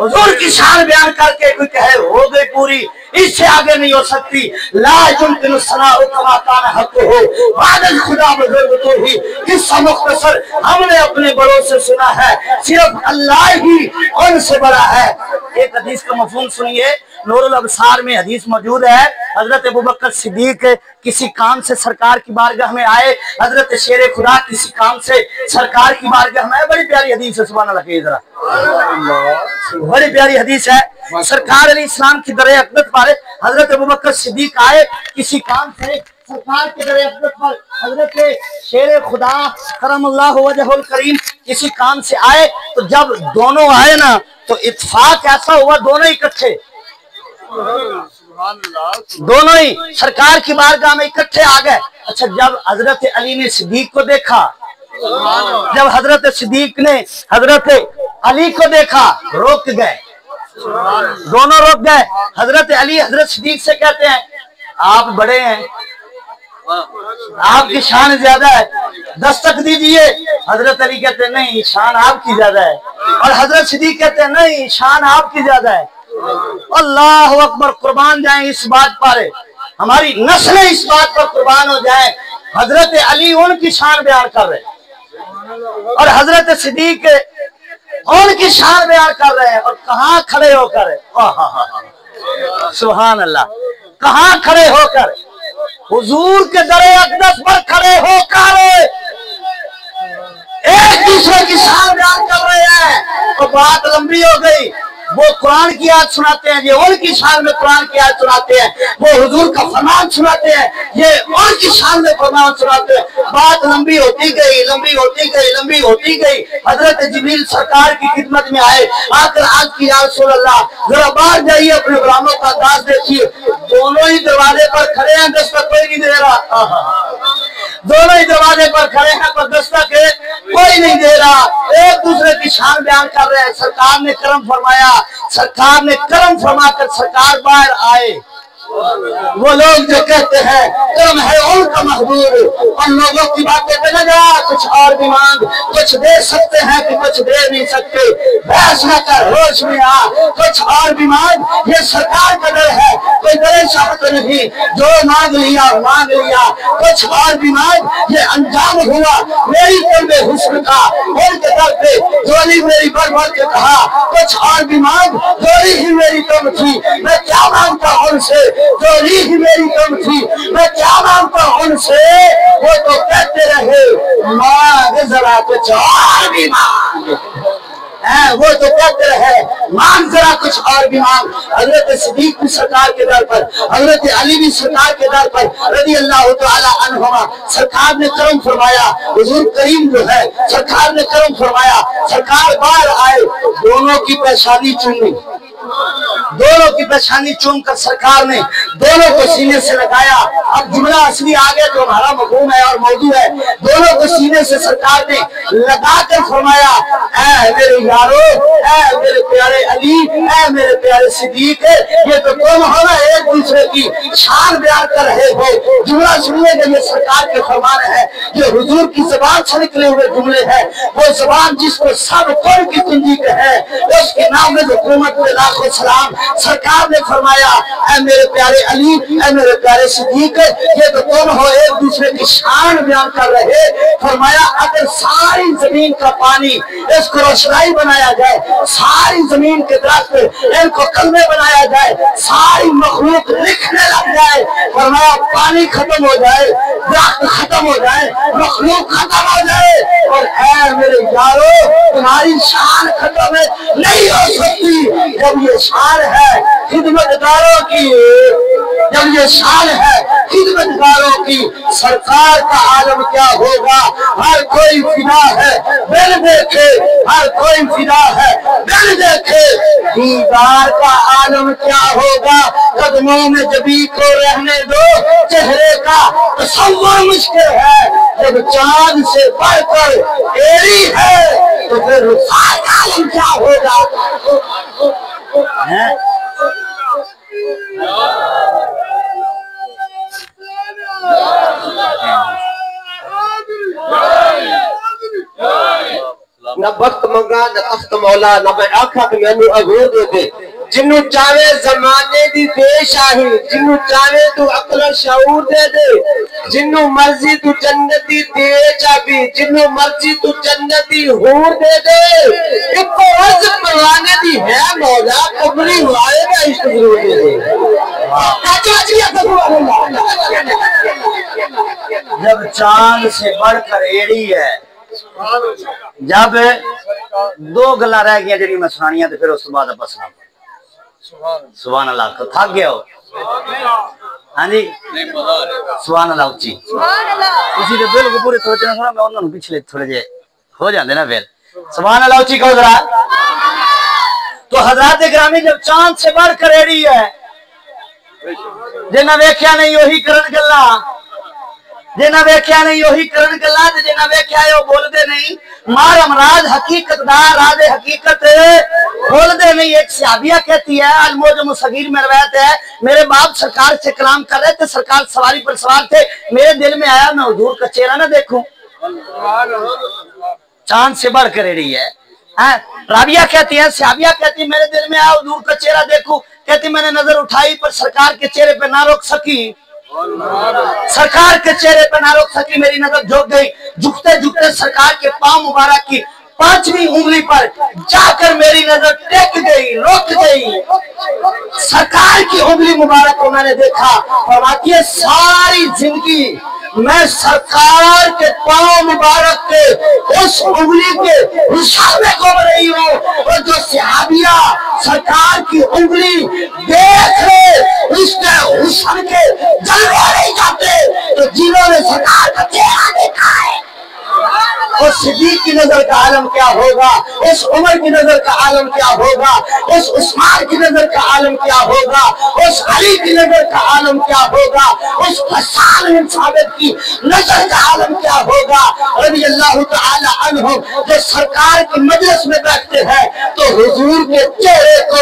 हुजूर की शान बयान करके कोई कहे हो गई पूरी, इससे आगे नहीं हो सकती। ला युमकिनु सनाउ कमा कान हक हो बादल खुदा बुजुर्ग तो ही। किस्सा मुख्तसर हमने अपने बड़ों से सुना है, सिर्फ अल्लाह ही उनसे बड़ा है। एक हदीस का मफहूम सुनिए, नूरुल अबसार में हदीस मौजूद है। हजरत अबू बकर सिद्दीक किसी काम से सरकार की बारगाह में आए, हजरत शेर खुदा किसी काम से सरकार की बारगाह में आए। बड़ी प्यारी हदीस है, सुभान अल्लाह, जरा बड़ी प्यारी हदीस है। सरकार अली इस्लाम की दर अक़दस पर हजरत अबू बकर सिद्दीक आए किसी काम से सरकार के दर अक़दस पर, हजरत शेर खुदा करमुल्लाहु वजहुल करीम किसी काम से आए। तो जब दोनों आए ना तो इत्तेफाक ऐसा हुआ, दोनों इकट्ठे, दोनों ही सरकार की बारगाह में इकट्ठे आ गए। अच्छा, जब हजरत अली ने सिद्दीक को देखा, जब हजरत सिद्दीक ने हजरत अली को देखा, रोक गए, दोनों रोक गए। हजरत अली हजरत सिद्दीक से कहते हैं आप बड़े हैं, आपकी शान ज्यादा है, दस्तक दीजिए। हजरत अली कहते हैं नहीं, शान आपकी ज्यादा है। और हजरत सिद्दीक कहते हैं नहीं, शान आपकी ज्यादा है। अल्लाह अकबर, कुर्बान जाए इस बात पर, हमारी नस्लें इस बात पर कुर्बान हो जाए। हजरत अली उनकी शान बयान कर रहे और हजरत सिद्दीक उनकी शान बयान कर रहे हैं। और कहाँ खड़े होकर, सुभान अल्लाह, कहाँ खड़े होकर, हुजूर के दरे अक़दस पर खड़े होकर एक दूसरे की शान बयान कर रहे हैं। तो बात लंबी हो गई। वो कुरान की आयत सुनाते हैं, ये उनकी शान में कुरान की आयत सुनाते हैं। वो हुजूर का फरमान सुनाते हैं, ये उनकी शान में फरमान सुनाते हैं। बात लंबी होती गई, लंबी होती गई, लंबी होती गई। हजरत जिब्रील सरकार की खिदमत में आए, आकर आज की या रसूल अल्लाह जरा बाहर जाइए, अपने गुलामों का अंदाज देखिए। दोनों ही दरवाजे पर खड़े हैं, दस्तक कोई नहीं दे रहा। दोनों ही दरवाजे पर खड़े हैं पर दस्तक कोई नहीं दे रहा। एक दूसरे की शान बयान कर रहे हैं। सरकार ने करम फरमाया, सरकार ने करम फरमाकर सरकार बाहर आए। वो लोग जो कहते हैं कर्म है उनका महबूब, उन लोगों की बातें पे लगा कुछ और भी मांग, कुछ दे सकते हैं कि कुछ दे नहीं सकते, बहस न कर होश में आ, कुछ और भी मांग, ये सरकार का डर है, कोई डरे शब्द नहीं, जो मांग लिया, कुछ और भी मांग, ये अंजाम हुआ मेरी कल्बे हुस्न का, उनके दर पे जोली मेरी बरबर के कहा, कुछ और भी मांग, जोली ही मेरी कम थी, मैं क्या मांगता उनसे, जोली ही मेरी कम थी, मैं क्या मांगता उनसे, वो तो कहते रहे मांग जरा कुछ और भी मांग, वो तो कहते रहे मांग जरा कुछ और भी मांग। हजरत सिद्दीक भी सरकार के दर पर, हजरत अली भी सरकार के दर पर रज़ी अल्लाह तआला अन्हुमा सरकार ने करम फरमाया, हुजूर करीम जो है सरकार ने करम फरमाया, सरकार बाहर आए, दोनों की पेशानी चूमी, दोनों की पेशानी चूम कर सरकार ने दोनों को सीने से लगाया। अब जुमला असली आ गया जो हमारा मफहूम है और मौजू है, दोनों को सीने से सरकार ने लगा कर फरमाया, ऐ मेरे यारो, ऐ मेरे प्यारे अली, ऐ मेरे प्यारे सिद्दीक, ये तो तुम हो ना एक दूसरे की शान बयान कर रहे हो। जुमला सुनिएगा, ये सरकार के फरमान है, ये हुजूर की ज़बान से निकले हुए जुमले हैं, वो ज़बान जिसको सब कौन की कुंजी है, उसके नाम में हुकूमत में लाखों सलाम। सरकार ने फरमाया, ऐ मेरे प्यारे अली, ऐ मेरे प्यारे सिद्दीक, ये तो तुम हो एक दूसरे की शान बयान कर रहे। फरमाया अगर सारी जमीन का पानी इसको रोशनाई बनाया जाए, सारी जमीन के दरख्त इनको कलमे बनाया जाए, सारी मखलूक लिखने लग जाए, फरमाया पानी खत्म हो जाए, दरख्त खत्म हो जाए, मखलूक खत्म हो जाए, और ऐ मेरे यारो तुम्हारी शान खत्म नहीं हो सकती। जब ये शान है खिदमतगारों की, जब ये शान है खिदमतगारों की, सरकार का आलम क्या होगा। हर कोई फिदा है बिन देखे, हर कोई फिदा है बिन देखे, दीदार का आलम क्या होगा। कदमों में जबी को रहने दो, चेहरे का तसव्वुर मुश्किल है, जब चांद से बढ़कर एड़ी है तो फिर रुखसार का आलम क्या होगा। न वक्त मंगा न तख्त मौला, न मैं आखा कि मैनू अगूर दे दे, जिन्नू चावे जमाने दी पेशाही, जिन्नू चावे तू अक्ल शऊर दे दे, जिन्नू मर्जी तू जन्नती दे चाबी, जिन्नू मर्जी तू जन्नती हूर दे दे, इको अर्ज परवाने दी है मौला, कबरी वाले का इश्क जरूर दे दे। जब चांद से बढ़कर एड़ी है, जब दो गल्ला रह गई जी मैं सुनानिया, तो फिर उस बाद बसना। सुभान अल्लाह, तो थक गया हो? हाँ जी, सुभान अल्लाह उच्ची, उसी के बिल्कुल पूरे सोचना थोड़ा, मैं उन्होंने पिछले थोड़े जे हो जाते ना, फिर सुभान अल्लाह उच्ची कहो जरा। तो हजरात गिरामी, जब चांद से बढ़कर एड़ी है, जिन्हें वेख्या नहीं वही करन गल्ला, जिन्हें वेख्या नहीं वही करन गल्ला, जिन्हें वेख्या वो बोलते नहीं। मार अमराज हकीकतदार राज हकीकत बोलते नहीं। एक सहाबिया कहती है, अल-मौजम मुसगीर में रवायत है, मेरे बाप सरकार से कलाम कर रहे थे, सरकार सवारी पर सवार थे, मेरे दिल में आया मैं हुजूर का चेहरा ना देखूं। चांद से बढ़कर रही है। राबिया कहती है, सहाबिया कहती, मेरे दिल में आया हुजूर का चेहरा देखूं, कहती मैंने नजर उठाई पर सरकार के चेहरे पे ना रोक सकी, सरकार के चेहरे पर ना रोक सकी, मेरी नजर झुक गई। झुकते झुकते सरकार के पांव मुबारक की 5वीं उंगली पर जाकर मेरी नजर टेक गई, रुक गई। सरकार की उंगली मुबारक को मैंने देखा और वाकई सारी जिंदगी मैं सरकार के पांव मुबारक के उस उंगली के हिसाब में घूम रही हूँ, और जो सहाबिया सरकार की उंगली देख ले उसके हुस्न के जलवे नहीं जाते, तो जिन्होंने सरकार का चेहरा देखा है उस सिद्दीक की नजर का आलम क्या होगा, उस उमर की नजर का आलम क्या होगा, उस उस्मान की नजर का आलम क्या होगा, उस अली की नजर का आलम क्या होगा, उस हसन बिन साबित की नजर का आलम क्या होगा। रज़ी अल्लाह तआला अन्हुम जो सरकार की मजलिस में बैठते हैं तो हुजूर के चेहरे को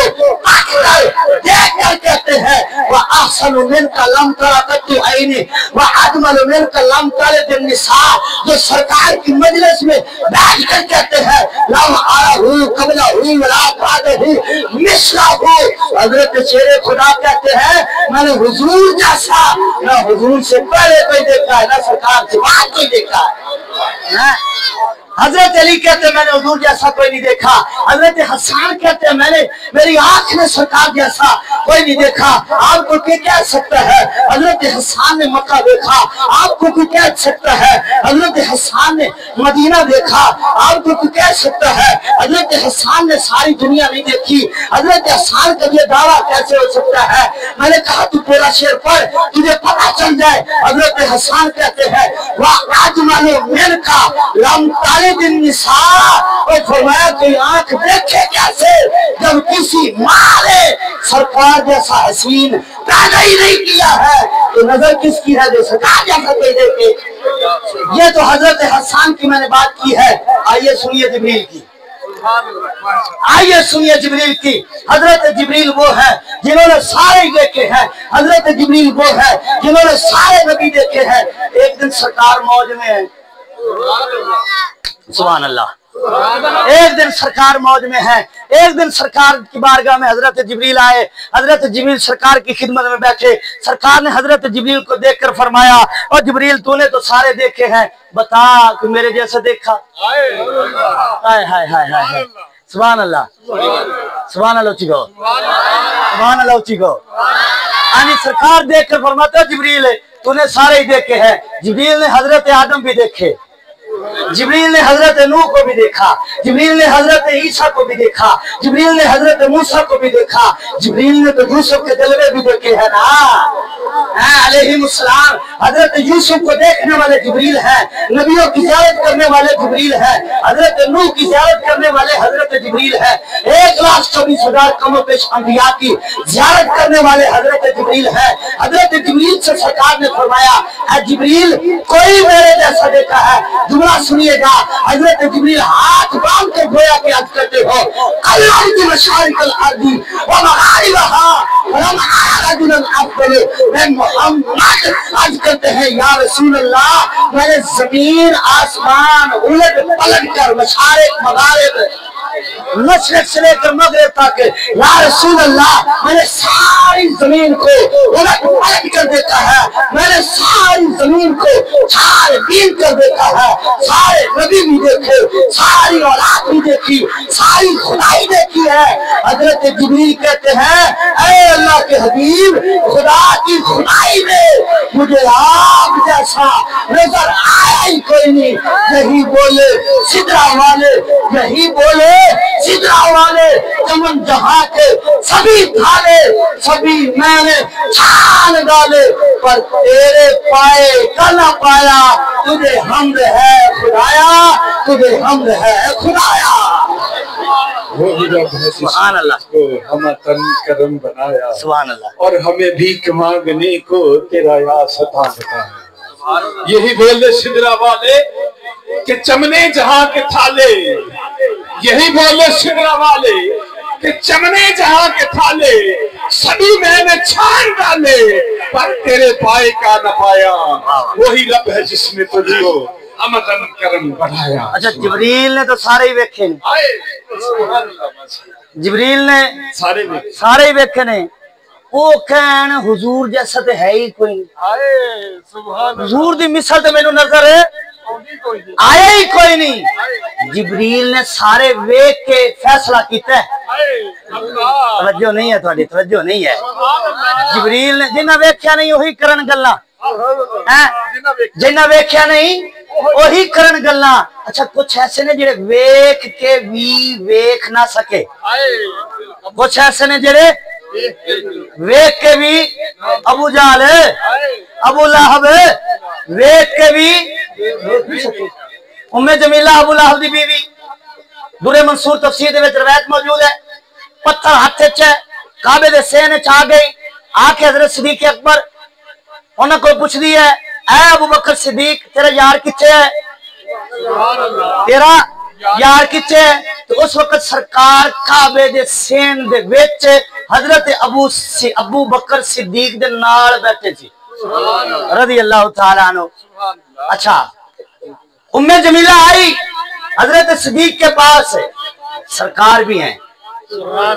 देखकर कहते हैं वह अहसनु मिनका लम तरा कत्तु ऐनी व अजमलु मिनका लम तलिद निसा, जो सरकार की मजलिस में बैठ कर कहते हैं लम आरहू कबलहू वला बादहू मिसलहू। हजरत शेरे खुदा कहते हैं मैंने हुजूर जैसा ना हुजूर से पहले कोई देखा है, ना सरकार से बाद कोई देखा है। हजरत अली कहते हैं मैंने हुजूर जैसा कोई नहीं देखा। हजरत हसन कहते हैं मैंने मेरी आंख ने सरकार जैसा कोई नहीं देखा। आपको क्या कह सकता है? हजरत हसन ने मक्का देखा, आपको क्या कह सकता है? हजरत हसन ने मदीना देखा, आपको क्या कह सकता है? हजरत हसन ने सारी दुनिया नहीं देखी। हजरत हसन का ये दावा कैसे हो सकता है? मैंने कहा तू पूरा शेर पढ़, तुझे पता चल जाए। हजरत हसन कहते हैं वह आजमाने मेन का लम दिन निसा, और फरमाया कोई आंख देखे कैसे जब किसी माँ ने सरकार जैसा हसीन पैदा ही नहीं किया है, तो नजर किसकी है जो सरकार जैसा कोई देखे। ये तो हजरत हसन की मैंने बात की है। आइए सुनिए जिब्रील की, आइए सुनिए जिब्रील की। हजरत जिब्रील वो है जिन्होंने सारे देखे हैं। हजरत जिब्रील वो है जिन्होंने सारे नबी देखे हैं। एक दिन सरकार मौज में है, सुभान अल्लाह। एक दिन सरकार मौज में है। एक दिन सरकार की बारगाह में हजरत जिब्रील आए। हजरत जिब्रील सरकार की खिदमत में बैठे। सरकार ने हजरत जिब्रील को देखकर फरमाया और जिब्रील तूने तो सारे देखे हैं, बता कि मेरे जैसा देखा? हाय हाय हाय हाय, सुभान अल्लाह, सुभान अल्लाह चिको, सुभान अल्लाह चिको। यानी सरकार देखकर फरमाता जिब्रील तूने सारे ही देखे हैं। जिब्रील ने हजरत आदम भी देखे, जिब्रील ने हजरत नूह को भी देखा, जिब्रील ने हजरत ईसा को भी देखा, जिब्रील ने हजरत मूसा को भी देखा, जिब्रील ने तो यूसुफ के जलवे भी देखे हैं ना, अलैहिमुस्सलाम। हजरत यूसुफ को देखने वाले जिब्रील हैं, नबियों की ज़ियारत करने वाले जिब्रील हैं, हजरत नूह की ज़ियारत करने वाले हजरत जिब्रील हैं, 1,24,000 कमों पेश अंबिया की ज़ियारत करने वाले हजरत जिब्रील हैं। हजरत जिब्रील से सरकार ने फरमाया ऐ जिब्रील कोई मेरे जैसा देखा है? जुमला सुनिएगा। हजरत जिब्रील हाथ बांध कर गोया के अर्ज करते हो अल्लाह की मशारिकल अर्दी व मगारिबहा वलम अरा रजुलन अफदल, मैं मोहम्मद अर्ज करते हैं या रसूल अल्लाह मैंने जमीन आसमान उलट पलट कर मशारिक मगारिब मशरिक से लेकर मगरिब तक या रसूल अल्लाह मैंने सारी जमीन को उलट पलट कर देखा है, मैंने सारी जमीन को छाड़ बीन कर देखा है, सारे नबी भी देखे, सारी औलाद भी देखी, सारी खुदाई देखी है। हजरत जिब्रील कहते हैं ऐ अल्लाह के हबीब खुदा की खुदाई में मुझे आप जैसा नजर आया ही कोई नहीं। यही बोले सिदरा वाले, यही बोले सिदरा वाले, चमन जहां के सभी थाने सभी मैंने छान डाले, पर तेरे पाए का न पाया। तुझे हमद है खुदाया, तुझे हमद है खुदाया। सुभान अल्लाह को हम तन करम बनाया, सुभान अल्लाह। और हमें भीख मांगने को तेरा या सता बताया। यही बोले सिदरा वाले कि चमने जहां के थाले, यही बोले सिदरा वाले कि चमने जहां के थाले सभी मैंने छान डाले, पर तेरे पाए का न पाया। वही रब है जिसने तुझको अमदन करम बढ़ाया। अच्छा जिब्रील ने तो सारे ही वेखे ने, जिब्रील ने सारे ही वेखे ने। वो कहन हुजूर जैसा तो है ही कोई नहीं, हुजूर दी मिसाल तो मैनू नजर है आया ही कोई नहीं। जिब्रील ने सारे वेख के फैसला किया। तवज्जो नहीं है, थोड़ी तवज्जो नहीं है। जिब्रील ने जिन्ना वेख्या नहीं वही करन गल्ला, जिन्ना वेख्या नहीं वही करन गल्ला। अच्छा कुछ ऐसे ने जेड़े वेख के भी वेख ना सके, कुछ ऐसे ने जेड़े वेख के भी अबू जाल अबू लहब वेख के भी वेख नहीं सके। उम्मे जमीला अबू लहब दी बीवी, दुरे मंसूर तफसीर दे विच रवायत मौजूद है। पत्थर हाथ च है, काबे दे सेने च आ गई, आके हजरत सिद्दीक अकबर उन्हां को पुछदी है ऐ अबू बकर सिद्दीक तेरा यार किथे है? तेरा यार किथे तो उस वक्त सरकार काबे दे सेन दे विच हजरत अबू बकर सिद्दीक दे नाल बैठे सी रज़ी अल्लाह तआला अन्हु। अच्छा, उम्मे जमीला आई हजरत सिद्दीक के पास, सरकार भी है,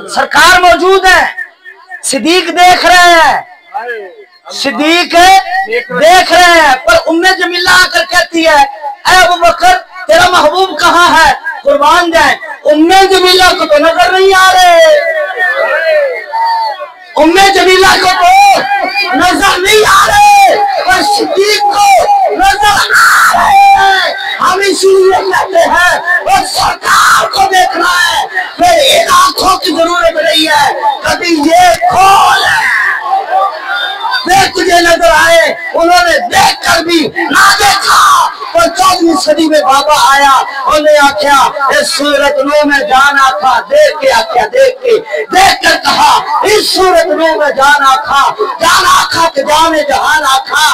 सरकार मौजूद है, सिद्दीक देख रहे हैं, सिद्दीक देख रहे हैं, पर उम्मे जमीला आकर कहती है ऐ अबू बकर तेरा महबूब कहाँ है, कुर्बान जाए। उम्मे जमीला को तो नजर नहीं आ रहे, उम्मे जमीला को तो नजर नहीं आ रहे, पर सिद्दीक को नजर आ रहे हैं। हम इसीलिए कहते हैं और सरकार को देखना है, फिर इन आंखों की जरूरत नहीं है, कभी ये खोल देख तुझे नजर आए। उन्होंने देख कर भी ना देखा, तो 14वीं सदी में बाबा आया, उन्हें आख्या इस सूरत नो में जान आखा, देख के आख्या, देख कर कहा इस सूरत नो में जान आखा के जाने जहान आखा।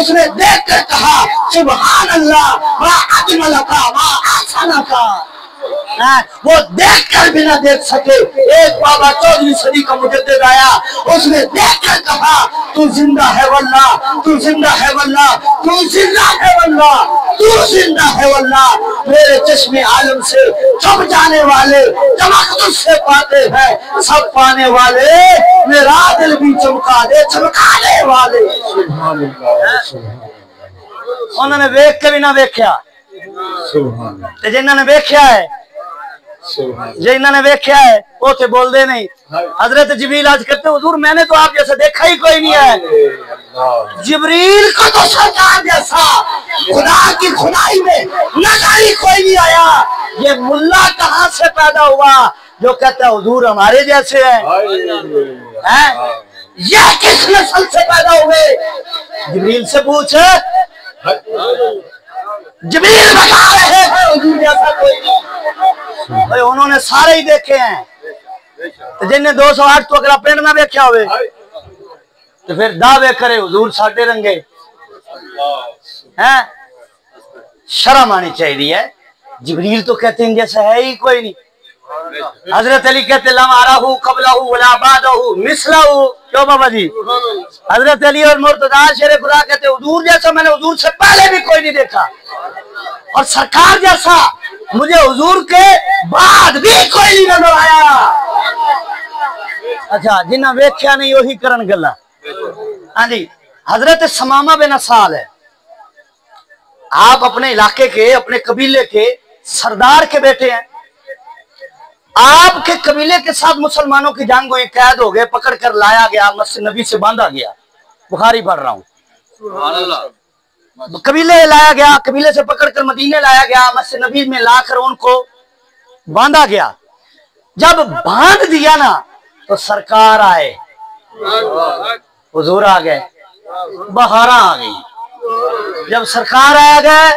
उसने देख कर कहा सुभान अल्लाह मा अजमल का मा आसान का। वो देख कर भी ना देख सके। एक बाबा 14वीं सदी का मुजद्दिद आया, उसने देख कर कहा तू जिंदा है वल्लाह, तू जिंदा है वल्लाह, तू जिंदा है वल्लाह, तू जिंदा है वल्लाह। मेरे चश्मे आलम से छुप जाने वाले चमक तुझसे पाते हैं, सब पाने वाले मेरा दिल भी चमका दे चमकाने वाले। उन्होंने वेख के भी ना वेख्या, जिन्होंने वेख्या है जिन्होंने वेख्या है वो तो बोलते नहीं। हजरत जिब्रील आज कहते हुजूर मैंने तो आप जैसा देखा ही कोई नहीं है। जिब्रील को तो सरकार जैसा खुदा की खुदाई में नजर ही कोई नहीं आया। ये मुल्ला कहाँ से पैदा हुआ जो कहता है हुजूर हमारे जैसे हैं? ये किस नस्ल से पैदा हुए? जिब्रील से पूछ, जिब्रील बता रहे हैं हुजूर जैसा कोई नहीं। भाई उन्होंने सारे ही देखे हैं, तो जिन्हें 208 तो अगला पिंड ना देखा हुए तो फिर दावे करे हुजूर साडे रंगे हैं। शर्म आनी चाहिए है। जिब्रील तो कहते हैं जैसा है ही कोई नहीं। हजरत अली कहते लमाराहू कबलाहू वला बादहू मिसलाहू। क्यों बाबा जी? हजरत अली और मुर्तजा शेर खुदा कहते हुजूर जैसा मैंने हुजूर से पहले भी कोई नहीं देखा, और सरकार जैसा मुझे हुजूर के बाद भी कोई नहीं नजर आया। अच्छा, जिन्हें वेख्या नहीं वही करन गल्ला। हाँ जी, हजरत समामा बिन असाल है, आप अपने इलाके के अपने कबीले के सरदार के बेटे हैं। आपके कबीले के साथ मुसलमानों की जंग हुई, कैद हो गए, पकड़ कर लाया गया, मस्जिद नबी से बांधा गया। बुखारी पढ़ रहा हूँ। कबीले लाया गया, कबीले से पकड़कर मदीने लाया गया, मस्जिद नबी में लाकर उनको बांधा गया। जब बांध दिया ना तो सरकार आए, हुजूर आ गए, बहारा आ गई। जब सरकार आ गए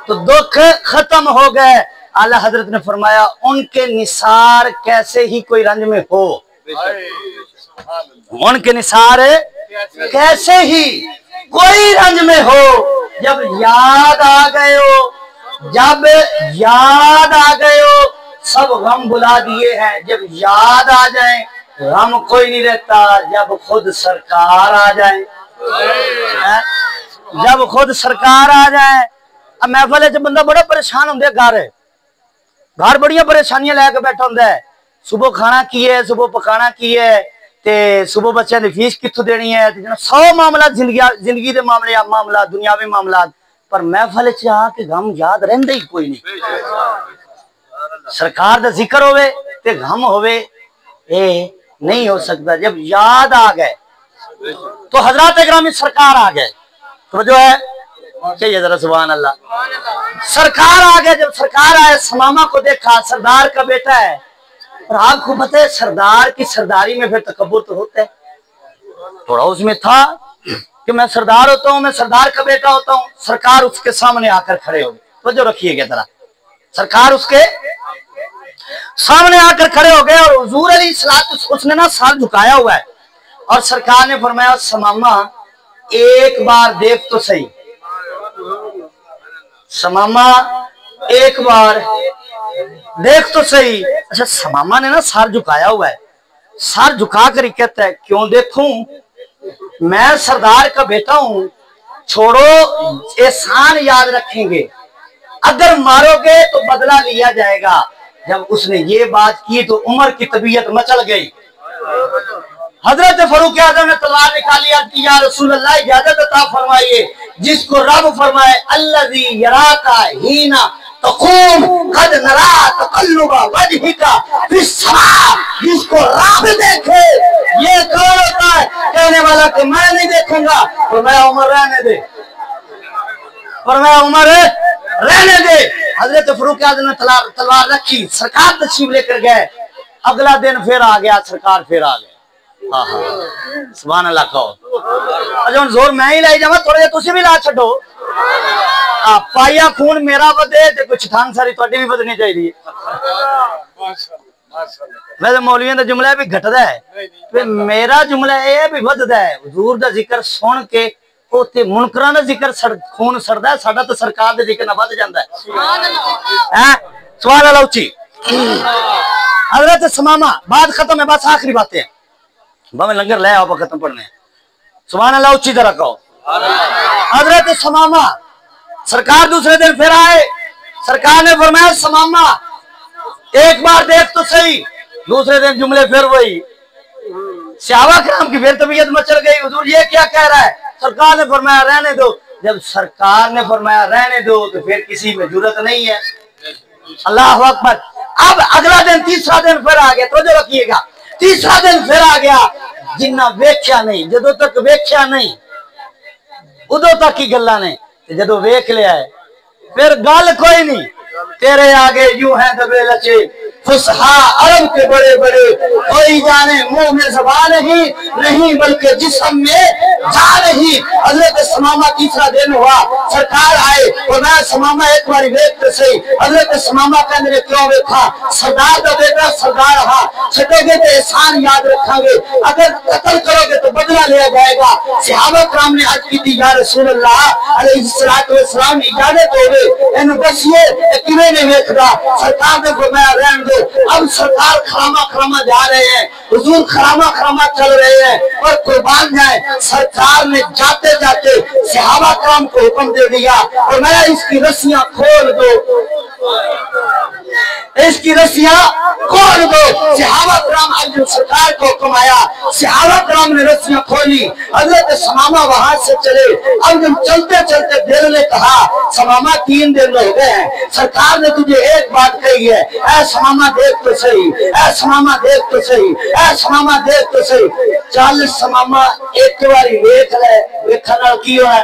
तो दुख खत्म हो गए। आला हजरत ने फरमाया उनके निसार कैसे ही कोई रंज में हो, उनके निसार कैसे ही कोई रंज में हो। जब याद आ गए हो, जब याद आ गए हो, सब गम बुला दिए हैं। जब याद आ जाए गम कोई नहीं रहता, जब खुद सरकार आ जाए, जब खुद सरकार आ जाए। अब महफिल च बंदा बड़ा परेशान होंगे, घर बड़िया परेशानियां लैके बैठा होंगे। सुबह खाना की है, सुबह पकाना की है, ते सुबह बच्चों की फीस कितों देनी है, 100 मामला जिंदगी के मामला दुनियावी मामला, पर महफिल च आके गम याद रहिंदा ही कोई नहीं। सरकार का जिक्र होवे ते गम होवे, ये नहीं हो सकता। जब याद आ गए तो हजरत इकराम सरकार आ गए, तो जो है चाहिए जरा सुभान अल्लाह। सरकार आ गए। जब सरकार आए, समामा को देखा, सरदार का बेटा है, और आपको पता है सरदार की सरदारी में फिर तकब्बुर तो होता है। थोड़ा उसमें था कि मैं सरदार होता हूँ, मैं सरदार का बेटा होता हूँ। सरकार उसके सामने आकर खड़े हो गए, तो जो रखिएगा जरा, सरकार उसके सामने आकर खड़े हो गए, और हुजूर अलैहिस्सलाम उसने ना सर झुकाया हुआ है, और सरकार ने फरमाया समामा एक बार देख तो सही। समामा एक बार देख तो सही। अच्छा, समामा ने ना सर झुकाया हुआ है, सर झुका कर ही कहता है क्यों देखूं, मैं सरदार का बेटा हूं, छोड़ो एहसान याद रखेंगे, अगर मारोगे तो बदला लिया जाएगा। जब उसने ये बात की तो उमर की तबीयत मचल गई। हजरत फरूक आजम ने तलवार निकाली, अर्ज की या रसूल अल्लाह इजाजत अता फरमाइए, जिसको रब फरमाए अल्लज़ी यराका हीना तक़ूम कद नरा तक़ल्लुबा वजहिका फिस्समा, जिसको रब देखे। ये कौन होता है? कहने वाला कि मैं नहीं देखूंगा। फरमाया उमर रहने दे, फरमाया उमर रहने दे। हजरत फरूक आजम ने तलवार रखी, सरकार तशरीफ लेकर गए। अगला दिन फिर आ गया, सरकार फिर आ गए। सुभान अल्लाह कहो। अच्छा जोर मैं ही लाई जावा, थोड़ा तुसी भी ला छो। पाइया खून मेरा बदे ते कुछ थांग सारी तुहाडी भी बदनी चाहिए। वैसे मौलवियों का जुमला भी घटदा है, मेरा जुमला यह भी वधदा है। हुजूर दा जिक्र सुन के ओते मुनकरां दा जिक्र खून सड़दा है, साडा तो सरकार दे जिक्र ना वध जांदा है। सुभान अल्लाह उच्ची। हजरत समामा बात खत्म है, बस आखिरी बातें हैं, भावे लंगर ले आओ खत्म पढ़ने। सुभान अल्लाह उच्ची तरह कहो। हजरत समामा सरकार दूसरे दिन फिर आए, सरकार ने फरमाया समामा एक बार देख तो सही। दूसरे दिन जुमले फिर वही। सहाबा किराम की फिर तबीयत मचल गई, हुजूर ये क्या कह रहा है? सरकार ने फरमाया रहने दो। जब सरकार ने फरमाया रहने दो तो फिर किसी में जरूरत नहीं है। अल्लाह अकबर। अब अगला दिन तीसरा दिन फिर आ गया, तो जो रखिएगा तीसरा दिन फिर आ गया। जिन्ना वेख्या नहीं, जदों तक वेख्या नहीं उदों तक ही गल्ला ने, जदों वेख लिया है फिर गल कोई नहीं। तेरे आगे यूं है दबे लचे फुसहा अरब के बड़े बड़े, कोई जाने मुंह में ज़बान ही नहीं बल्कि जिस्म में जान ही। हजरत समामा तीसरा दिन हुआ, सरकार आए और मैं समामा एक बार वेख तो सही। हजरत समामा कहने ने क्यों वेखा? सरदार का बेटा सरदार रहा, छटोगे तो एहसान याद रखांगे, अगर कत्ल करोगे तो बदला लिया जाएगा। सहाबा किराम ने अर्ज की थी या रसूल अल्लाह अलैहिस्सलातु वस्सलाम इजाजत होवे इन्हें दसिए किवें नहीं वेखदा। सरकार ने फरमाया रहने दो। अब सरकार खरामा खरामा जा रहे हैं, हुजूर खरामा खरामा चल रहे हैं और कुर्बान जाए। सरकार ने जाते जाते सहाबा किराम को हुक्म दे दिया और मैं इसकी रस्सियां खोल दो, इसकी रस्सियां खोल दो। सहाबा किराम अब सरकार को हुक्म आया, सहाबा किराम ने रस्सियां खोली। हजरत समामा वहां से चले। अब जब चलते चलते दिल ने कहा समामा 3 दिन हो गए हैं, सरकार ने तुझे एक बात कही है, ऐ समामा देख तो सही, ऐ समामा देख तो सही, ऐ समामा देख तो सही। चल समामा एक बारी वेख ले, वेखन की है।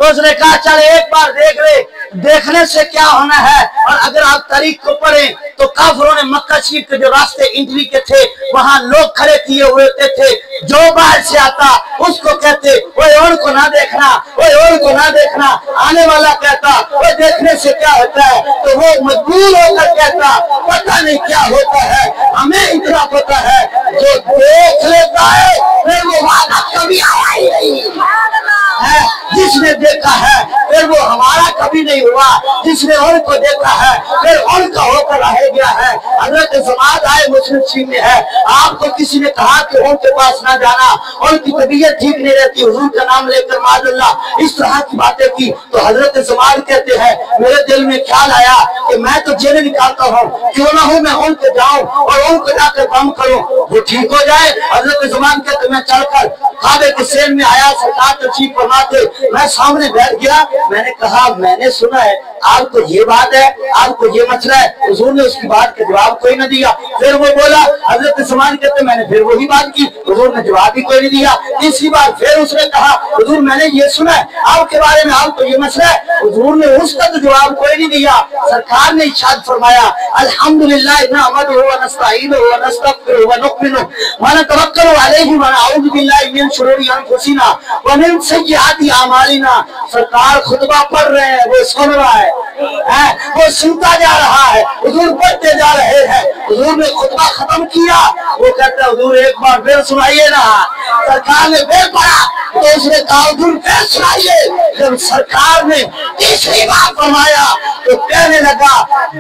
उसने कहा चल एक बार देख ले, देखने से क्या होना है। और अगर आप तारीख को पढ़ें तो काफिरों ने मक्का शरीफ के जो रास्ते एंट्री के थे वहां लोग खड़े किए हुए थे, जो बाहर से आता उसको कहते ओए उनको ना देखना, ओए उनको ना देखना। आने वाला कहता ओए देखने से क्या होता है, तो वो मजबूर होकर कहता पता नहीं क्या होता है, हमें इतना पता है जो देख लेता है फिर वो वादा कभी आया ही नहीं है। जिसने देखा है फिर वो हमारा कभी नहीं हुआ, जिसने उनको देखा है फिर उनका होकर रह गया है। हजरत जमात आए मुस्लिम शरीफ में है, आपको किसी ने कहा कि उनके पास ना जाना, उनकी तबीयत ठीक नहीं रहती, हुजूर का नाम लेकर माज़अल्लाह इस तरह की बातें की। तो हजरत जमात कहते हैं मेरे दिल में ख्याल आया कि मैं तो जेल निकालता हूँ, क्यों ना हूँ मैं उनके जाऊँ और उनको जाकर काम करूँ, वो ठीक हो जाए। हजरत जमात कहते मैं चलकर काबे के सेल में आया, सरकार तशरीफ फरमाते, मैं सामने बैठ गया। मैंने कहा मैंने सुना है आपको ये बात है, आपको ये मसला है। हुजूर ने उसकी बात का जवाब कोई ना दिया। फिर वो बोला, हजरत सलमान कहते मैंने फिर वही बात की, हुजूर ने जवाब भी कोई नहीं दिया। तीसरी बार फिर उसने कहा हुजूर मैंने ये सुना है आपके बारे में, आपको ये मसला है। हुजूर ने उसका तो जवाब कोई नहीं दिया। सरकार ने इरशाद फरमाया अल्हम्दुलिल्लाह नहमदुहु व नस्तईनुहु व नस्तगफिरुहु व नुमिनु व नतवक्कलु अलैहि व नऊज़ु बिल्लाहि मिन शुरूरि अनफुसिना व मिन सय्यिआति अमालिना। सरकार खुतबा पढ़ रहे हैं, वो सुन रहा है, वो सुनता जा रहा है, हुजूर पढ़ते जा रहे हैं। हुजूर ने खुतबा खत्म किया, वो कहता है हुजूर एक बार फिर सुनाइए ना। सरकार ने फिर पढ़ा तो उसने कहा हुजूर फिर सुनाइए। जब सरकार ने तीसरी बार फरमाया तो कहने लगा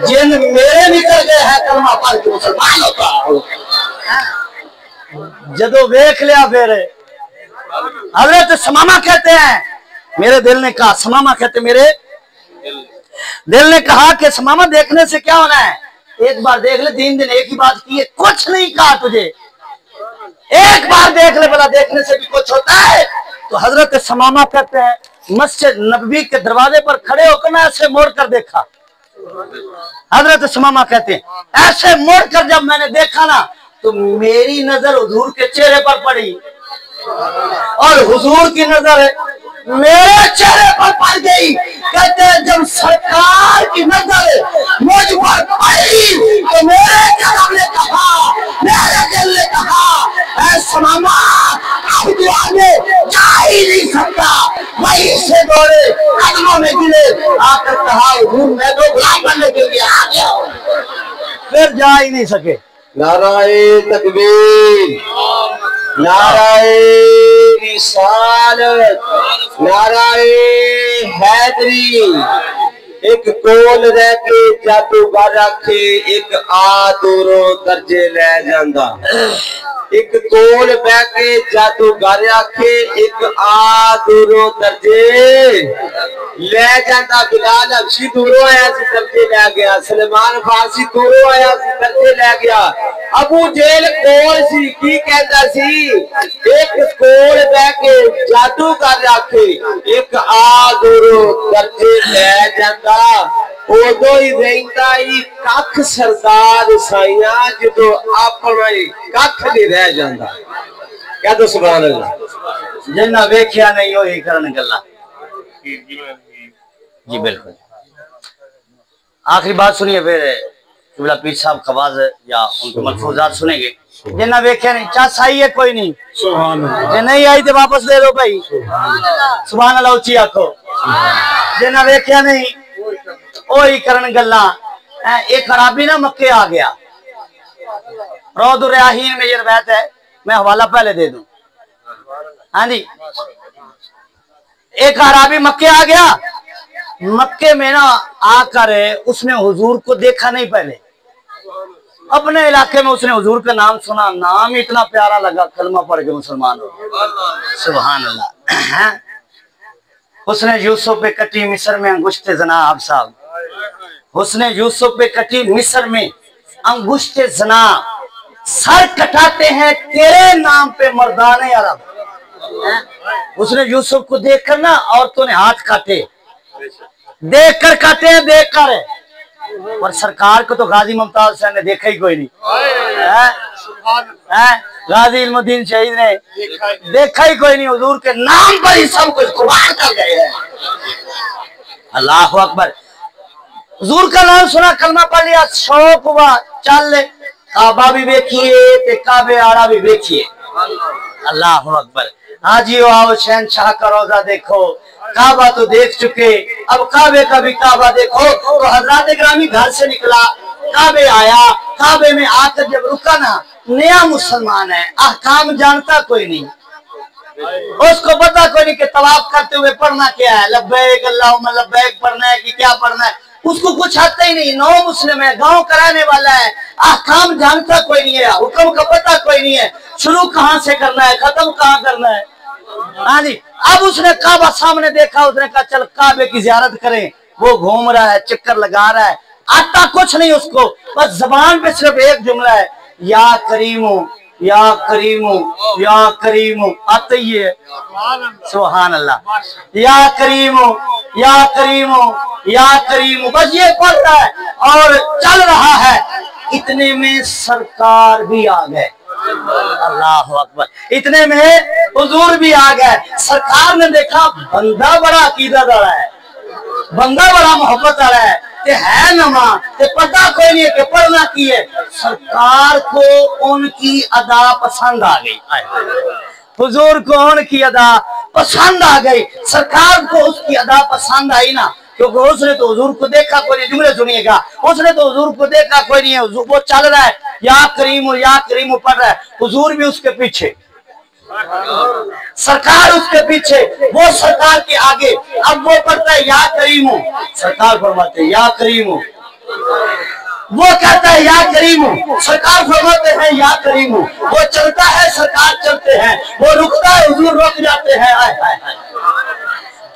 जिन मेरे निकल गए हैं कलमा पढ़ के मुसलमान होता। जदों देख लिया फिर हजरत समामा कहते हैं मेरे दिल ने कहा, समामा कहते मेरे दिल ने कहा कि समामा देखने से क्या होना है, एक बार देख ले, 3 दिन एक ही बात की है, कुछ नहीं कहा तुझे, एक बार देख ले, भला देखने से भी कुछ होता है। तो हजरत समामा कहते हैं मस्जिद नबवी के दरवाजे पर खड़े होकर मैं ऐसे मोड़ कर देखा। हजरत समामा कहते हैं ऐसे मोड़ कर जब मैंने देखा ना तो मेरी नजर हुजूर के चेहरे पर पड़ी और हुजूर की नजर मेरे चेहरे पर पड़ गई। कहते हैं जब सरकार की नजर मुझ पर पड़ी तो मेरे कलम ने कहा, मेरे दिल ने कहा ऐ समामा अब दुआ में जा ही नहीं सकता। वहीं से दौड़े कदमों में गिरे, आकर कहा हुजूर मैं तो गुलाम बनने के लिए आ गया हूं, फिर जा ही नहीं सके। नाराए तकबीर, नाराए रिसालत, नाराए हैदरी। एक कोल रह के जादूगर आखे एक आ दूरों दर्जे ले जांदा, एक कोल बह के जादूगर आखे एक आ दूरों दर्जे ले जांदा। बिलाल हबशी दूरों आया सी दर्जे ले गया, सलमान फारसी दूरों आया सी दर्जे ले गया। अबू जेल कोल सी की कहता सी एक कोल बह के जादूगर आखे एक आ दूरों दर्जे ले जांदा। उदो ही रहता ही कख सरदार साइया जो अपना कख नहीं रह जाता। क्या तो सुभान अल्लाह। जिन्ना वेख्या नहीं हो करन गल्ला। जी बिल्कुल। आखिरी बात सुनिए फिर किबला पीर साहब खवाज या उनके मलफूजात सुनेंगे। जिन्ना वेख्या नहीं चास आई है कोई नहीं, जे नहीं आई तो वापस ले लो भाई। सुभान अल्लाह उच्ची आखो। जिन्ना वेख्या नहीं ओही करन गल्ला। एक अराबी ना मक्के आ गया, रौदुर रयाहीन में ये रवायत है, मैं हवाला पहले दे दूं। हाँ जी, एक अराबी मक्के आ गया, मक्के में ना आकर उसने हुजूर को देखा नहीं पहले, अपने इलाके में उसने हुजूर का नाम सुना, नाम इतना प्यारा लगा, कलमा पढ़ के मुसलमान हो गया। सुभान अल्लाह। उसने यूसुफ पे कटी मिस्र में अंगुश्ते जना। आप साहब उसने यूसुफ पे कटी मिस्र में अंगुश्ते जना, सर कटाते हैं तेरे नाम पे मर्दाने अरब। उसने यूसुफ को देखकर ना औरतों ने हाथ काटे, देखकर काटे हैं, देखकर। पर सरकार को तो गाजी मुमताज हुसैन ने देखा ही कोई नहीं है। गाजी इल्मुद्दीन शहीद ने देखा ही कोई नहीं, हुजूर के नाम पर ही सब कुछ कुर्बान कर गए हैं। अल्लाह अकबर। हुजूर का नाम सुना, कलमा पढ़ लिया, शौक हुआ, चल काबा भी देखिए ते काबे आड़ा भी देखिए। अल्लाह अकबर। हाजियो आओ शहनशाह का रोजा देखो, काबा तो देख चुके, अब काबे का भी काबा देखो। तो हजरत ग्रामी घर से निकला, काबे आया, काबे में आकर जब रुका ना, नया मुसलमान है, अहकाम जानता कोई नहीं, उसको पता कोई नहीं कि तवाफ करते हुए पढ़ना क्या है, लब्बैक अल्लाहुम्मा लब्बैक पढ़ना है कि क्या पढ़ना है, उसको कुछ आता ही नहीं। नौ मुस्लिम है, गांव कराने वाला है, अहकाम जानता कोई नहीं है, हुक्म का पता कोई नहीं है, शुरू कहाँ से करना है, खत्म कहाँ करना है। हाँ जी। अब उसने काबा सामने देखा, उसने कहा चल काबे की जियारत करें। वो घूम रहा है, चक्कर लगा रहा है, आता कुछ नहीं उसको, बस जबान पे सिर्फ एक जुमला है, या करीमो या करीमो या करीमो, आते ही है। सुभान अल्लाह। या करीमो या करीमो या करीमो, बस ये पढ़ रहा है और चल रहा है। इतने में सरकार भी आ गए। अल्लाह अकबर। इतने में हुजूर भी आ गए। सरकार ने देखा बंदा बड़ा अकीदत वाला है, बंदा बड़ा मोहब्बत वाला है नमा, ते पता कोई नहीं है कि पढ़ना की है। सरकार को उनकी अदा पसंद आ गई, हुजूर को उनकी अदा पसंद आ गई। सरकार को उसकी अदा पसंद आई ना, क्योंकि उसने तो हुजूर को देखा कोई नहीं। जुमले सुनिएगा, उसने तो हुजूर को देखा कोई नहीं है, वो चल रहा है, या करीम पढ़ रहा है, हुजूर भी उसके पीछे। सरकार उसके पीछे, वो सरकार के आगे। अब वो पढ़ता है या करीमो, सरकार फरमाते या करीमो, वो कहता है या करीमो, सरकार फरमाते हैं या करीमो। वो चलता है, सरकार चलते हैं, वो रुकता है, हुजूर रुक जाते हैं। आय हाय हाय,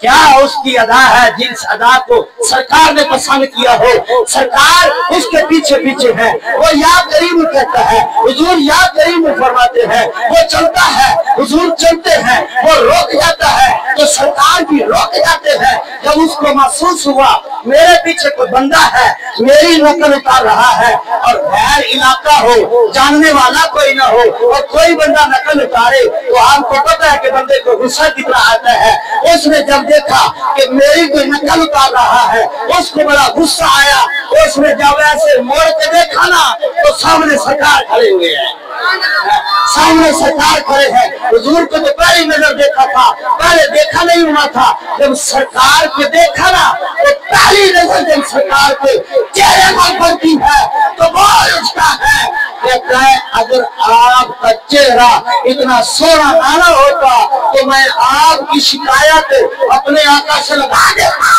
क्या उसकी अदा है जिस अदा को सरकार ने पसंद किया हो। सरकार उसके पीछे पीछे है, वो या करीम कहता है, हुजूर या करीम फरमाते हैं। वो चलता है, हुजूर चलते हैं, वो रोक जाता है तो सरकार भी रोक जाते हैं। जब उसको महसूस हुआ मेरे पीछे कोई बंदा है, मेरी नकल उतार रहा है, और गैर इलाका हो, जानने वाला कोई ना हो, और कोई बंदा नकल उतारे, तो आपको पता है कि बंदे को गुस्सा कितना आता है। उसने जब देखा कि मेरी कोई नकल उतार रहा है, उसको बड़ा गुस्सा आया। उसने जब ऐसे मोड़ के देखा ना, तो सामने सरकार खड़े हुए हैं, सामने सरकार खड़े हैं। हुजूर को तो पहली नजर देखा था, पहले देखा नहीं हुआ था। जब सरकार को देखा ना, तो पहली नजर जब सरकार के चेहरे पर पड़ती है तो बोल उठता है, कहता है अगर आपका चेहरा इतना सोना ना होता तो मैं आपकी शिकायत अपने आका से लगा देता।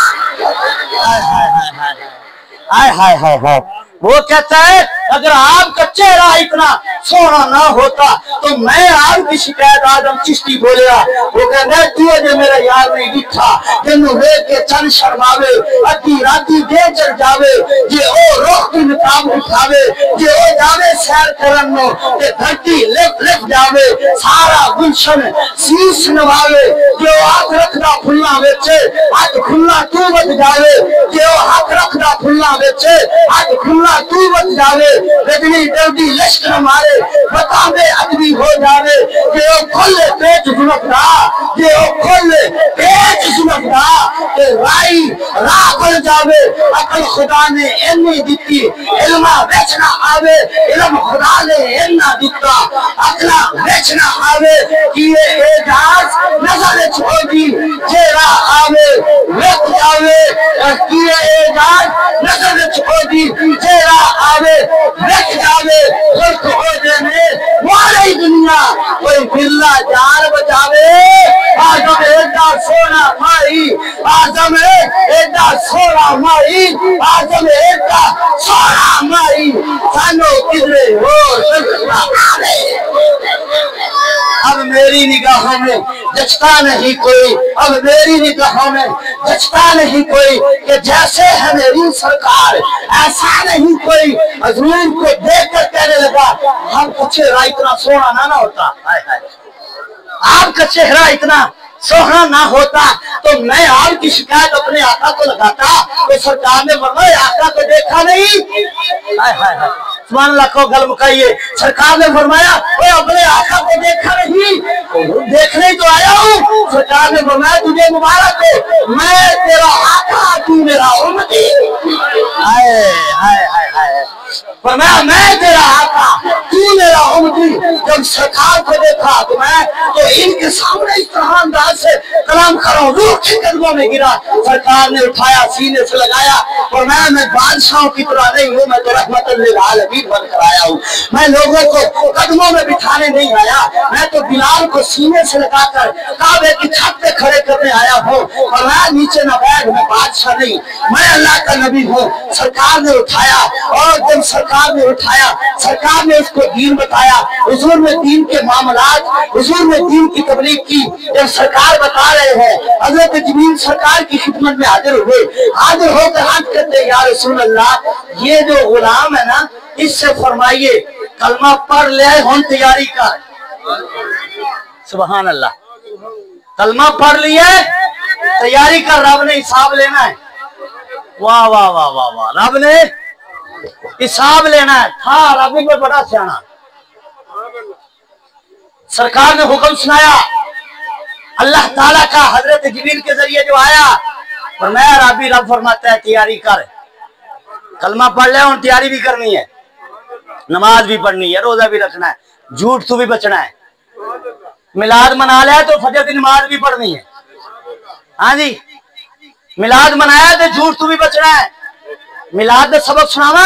हाय हाय हाय हाय, वो कहता है अगर आपका चेहरा इतना सोना ना होता तो मैं आपकी शिकायत आदम चिश्ती बोलिया। वो कहता है तू अजे मेरा यार नहीं दिखा, तेनू वेख के चल शर्मावे, अद्धी राती दे चल जावे, जे ओ रोह की नकाब उठावे, जे ओ जावे सैर करन नो ते धरती लिप लिप जावे, सारा गुलशन शीश नवावे, जे ओ हाथ रखदा फुल्ला बेचे हाथ खुल्ला तू बच जावे, जे ओ हाथ रखदा फुल्ला बेचे हाथ खुल्ला तू बच जावे, रजनी दर्दी लश्कर मारे बता में अदबी हो जावे, जे ओ खोले पेट सुनकदा, जे ओ खोले पेट सुनकदा ते राई राह बन जावे। अकल खुदा ने इन्नी दिती, इल्मा बेचना आवे, इल्म खुदा ने इन्ना दिता, अकला बेचना आवे। कि ये एजाज नजर छोड़ी जेरा आवे वेख जावे, कि ये एजाज नजर छोड़ी जेरा आवे वेख जावे। खुद हो देने वाली दुनिया कोई बिल्ला जान बचावे। आजम एदा सोना माई, आजम एदा सोना माई, आजम एदा सोना माई, सानो किधरे हो अब मेरी निगाहों में जचता नहीं कोई, अब मेरी निगाहों में जचता नहीं कोई, कि जैसे है मेरी सरकार ऐसा नहीं कोई। हजूर को देख कर कहने लगा आपका चेहरा इतना सोना ना होता, आपका चेहरा इतना सोना ना होता तो मैं आपकी शिकायत अपने आका को लगाता। तो सरकार ने फरमाया आका को देखा नहीं, हाय हाय हाय सुभान अल्लाह को गल मुकाइए। सरकार ने फरमाया वो अपने आका को देखा नहीं, देखने तो आया हूँ। सरकार ने फरमाया तुझे मुबारक हो, मैं तेरा आका तू मेरा उम्मती। हाय हाय हाय हाय फरमाया मैं तेरा आका तू मेरा उम्मती। जब सरकार को देखा तो मैं तो इनके सामने इस तरह अंदाज से कलाम करो, रूह के कदमों में गिरा। सरकार ने उठाया, सीने से लगाया, और मैं बादशाहों की तरह नहीं हूँ, मैं तो रहमतुल लिल आलमीन बनकर आया हूँ। मैं लोगों को कदमों में बिठाने नहीं आया, मैं तो बिलाल को सीने से लगाकर काबे की छत पे खड़े करने आया हूँ। और मैं नीचे न बैठ, मैं बादशाह नहीं, मैं अल्लाह का नबी हूँ। सरकार ने उठाया, और जब सरकार ने उठाया, सरकार ने उसको दीन बताया। हुजूर ने दीन के मामलात, हुजूर ने दीन की तबलीग की। जब सरकार बता रहे हैं, हजरत जिब्रील सरकार की खिदमत में हाजिर हुए, हाजिर होकर हाथ करते या रसूल अल्लाह, ये जो गुलाम है ना, इससे फरमाइए कलमा पढ़ ले हम तैयारी कर। सुभान अल्लाह, कलमा पढ़ लिए तैयारी कर, रब ने हिसाब लेना है। वाह वाह वाह वाह वाह, रब ने हिसाब लेना है। था रब भी कोई बड़ा सियाना। सरकार ने हुक्म सुनाया अल्लाह ताला का, हजरत जिब्रील के जरिए जो आया, और मैं रबी रब फरमाता है तैयारी कर, कलमा पढ़ ले और तैयारी भी करनी है, नमाज भी पढ़नी है, रोजा भी रखना है, झूठ से भी बचना है, मिलाद मना लिया तो फजर की नमाज भी पढ़नी है। हाँ जी, मिलाद मनाया तो झूठ से भी बचना है। मिलाद का सबक सुनावा,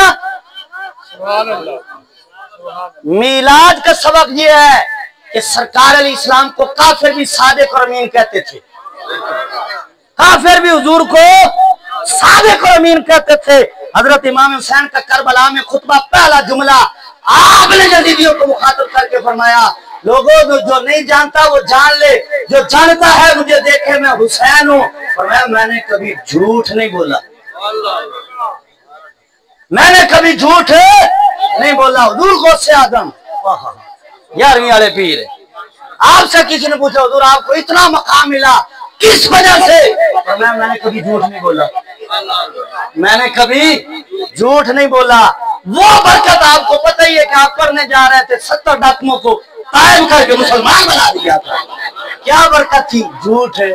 मिलाद का सबक ये है कि सरकार अली इस्लाम को काफिर भी सादिक और अमीन कहते थे, काफिर भी हुजूर को सादिक और अमीन कहते थे। हजरत इमाम हुसैन का करबला में खुतबा पहला जुमला आपने यजीदियों को मुखातब करके फरमाया, लोगों जो नहीं जानता वो जान ले, जो जानता है मुझे देखे मैं हुसैन हूँ। फरमाया मैंने कभी झूठ नहीं बोला, मैंने कभी झूठ नहीं बोला। हुजूर गौसे आजम 11वीं वाले पीर, आपसे किसी ने पूछा हुजूर आपको इतना मकाम मिला किस वजह से? मैंने कभी झूठ नहीं बोला, मैंने कभी झूठ नहीं बोला। वो बरकत आपको पता ही है कि आप पढ़ने जा रहे थे, 70 डाकुओं को कायम करके मुसलमान बना दिया था। क्या बरकत थी? झूठ है,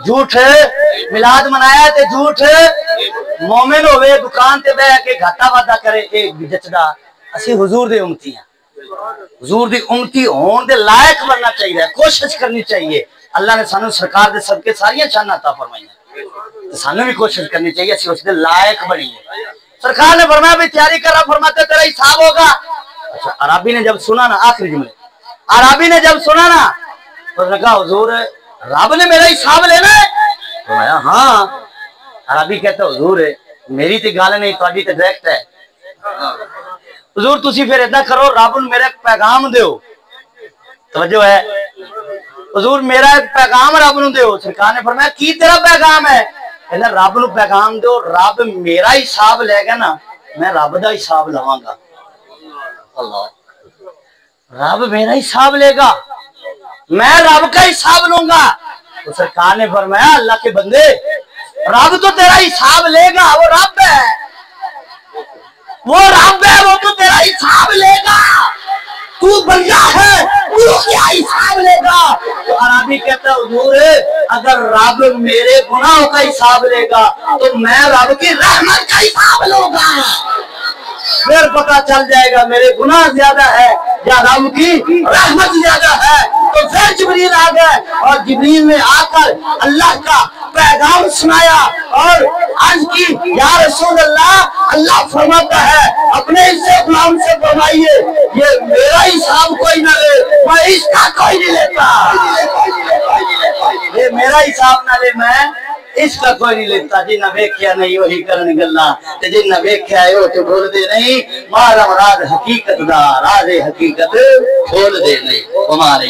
झूठ है। मिलाद मनाया थे, झूठ है। मोमिन होवे दुकान ते बह के घाटा वादा करे एक जचदा, असी हुजूर दे उम्मती हैं, हुजूर दी उम्मती होने दे लायक बनना चाहिए, कोशिश करनी चाहिए। अल्लाह ने सानू सरकार दे सबके सारियां शानां अता फरमाईयां, सानू भी कोशिश करनी चाहिए असी उसदे लायक बनिए। सरकार ने फरमाया भी तैयारी कर रहा, फरमाते तेरा हिसाब होगा। अच्छा, अराबी ने जब सुना ना, आखिरी जुमले अराबी ने जब सुना ना तो उसने कहा हुजूर रब ने मेरा हिसाब लेना है? फरमाया हाँ। अराबी कहता हुजूर मेरी तो गल नहीं, तुहाडी ते डायरेक्ट है। हुजूर तुसी फिर इदा करो, रब नूं मेरा पैगाम दिओ। तवज्जो है, हुजूर मेरा एक पैगाम रब नूं दिओ। सरकार ने फरमाया की तेरा पैगाम है? कहना रब नूं पैगाम दो, रब मेरा हिसाब लेगा ना, मैं रब दा हिसाब लवांगा। अल्लाह, रब मेरा हिसाब लेगा, मैं रब का हिसाब लूंगा। तो सरकार ने फरमाया अल्लाह के बंदे, रब तो तेरा हिसाब लेगा, वो रब है, वो रब है, वो तो तेरा हिसाब लेगा। तू बंदा है, तू क्या हिसाब लेगा? तो अराबी कहता हुजूर अगर रब मेरे गुनाहों का हिसाब लेगा तो मैं रब की रहमत का हिसाब लूंगा। फिर पता चल जाएगा मेरे गुनाह ज्यादा है या रब की रहमत ज्यादा है। तो फिर जिब्रील आ गए और जिब्रील ने आकर अल्लाह का पैगाम सुनाया और आज की या रसूल अल्लाह, अल्लाह फरमाता है अपने इज्जत गुलाम से फरमाइए ये मेरा हिसाब कोई ना ले, मैं इसका कोई नहीं लेता। ये मेरा हिसाब ना ले, मैं इसका कोई नहीं लेता। जिन्ना वेख्या नहीं वही करन गल्ला, ते जिन्ना वेख्या है वो तो बोल दे नहीं। मारा राज हकीकत दा, राज हकीकत बोल दे नहीं। हमारे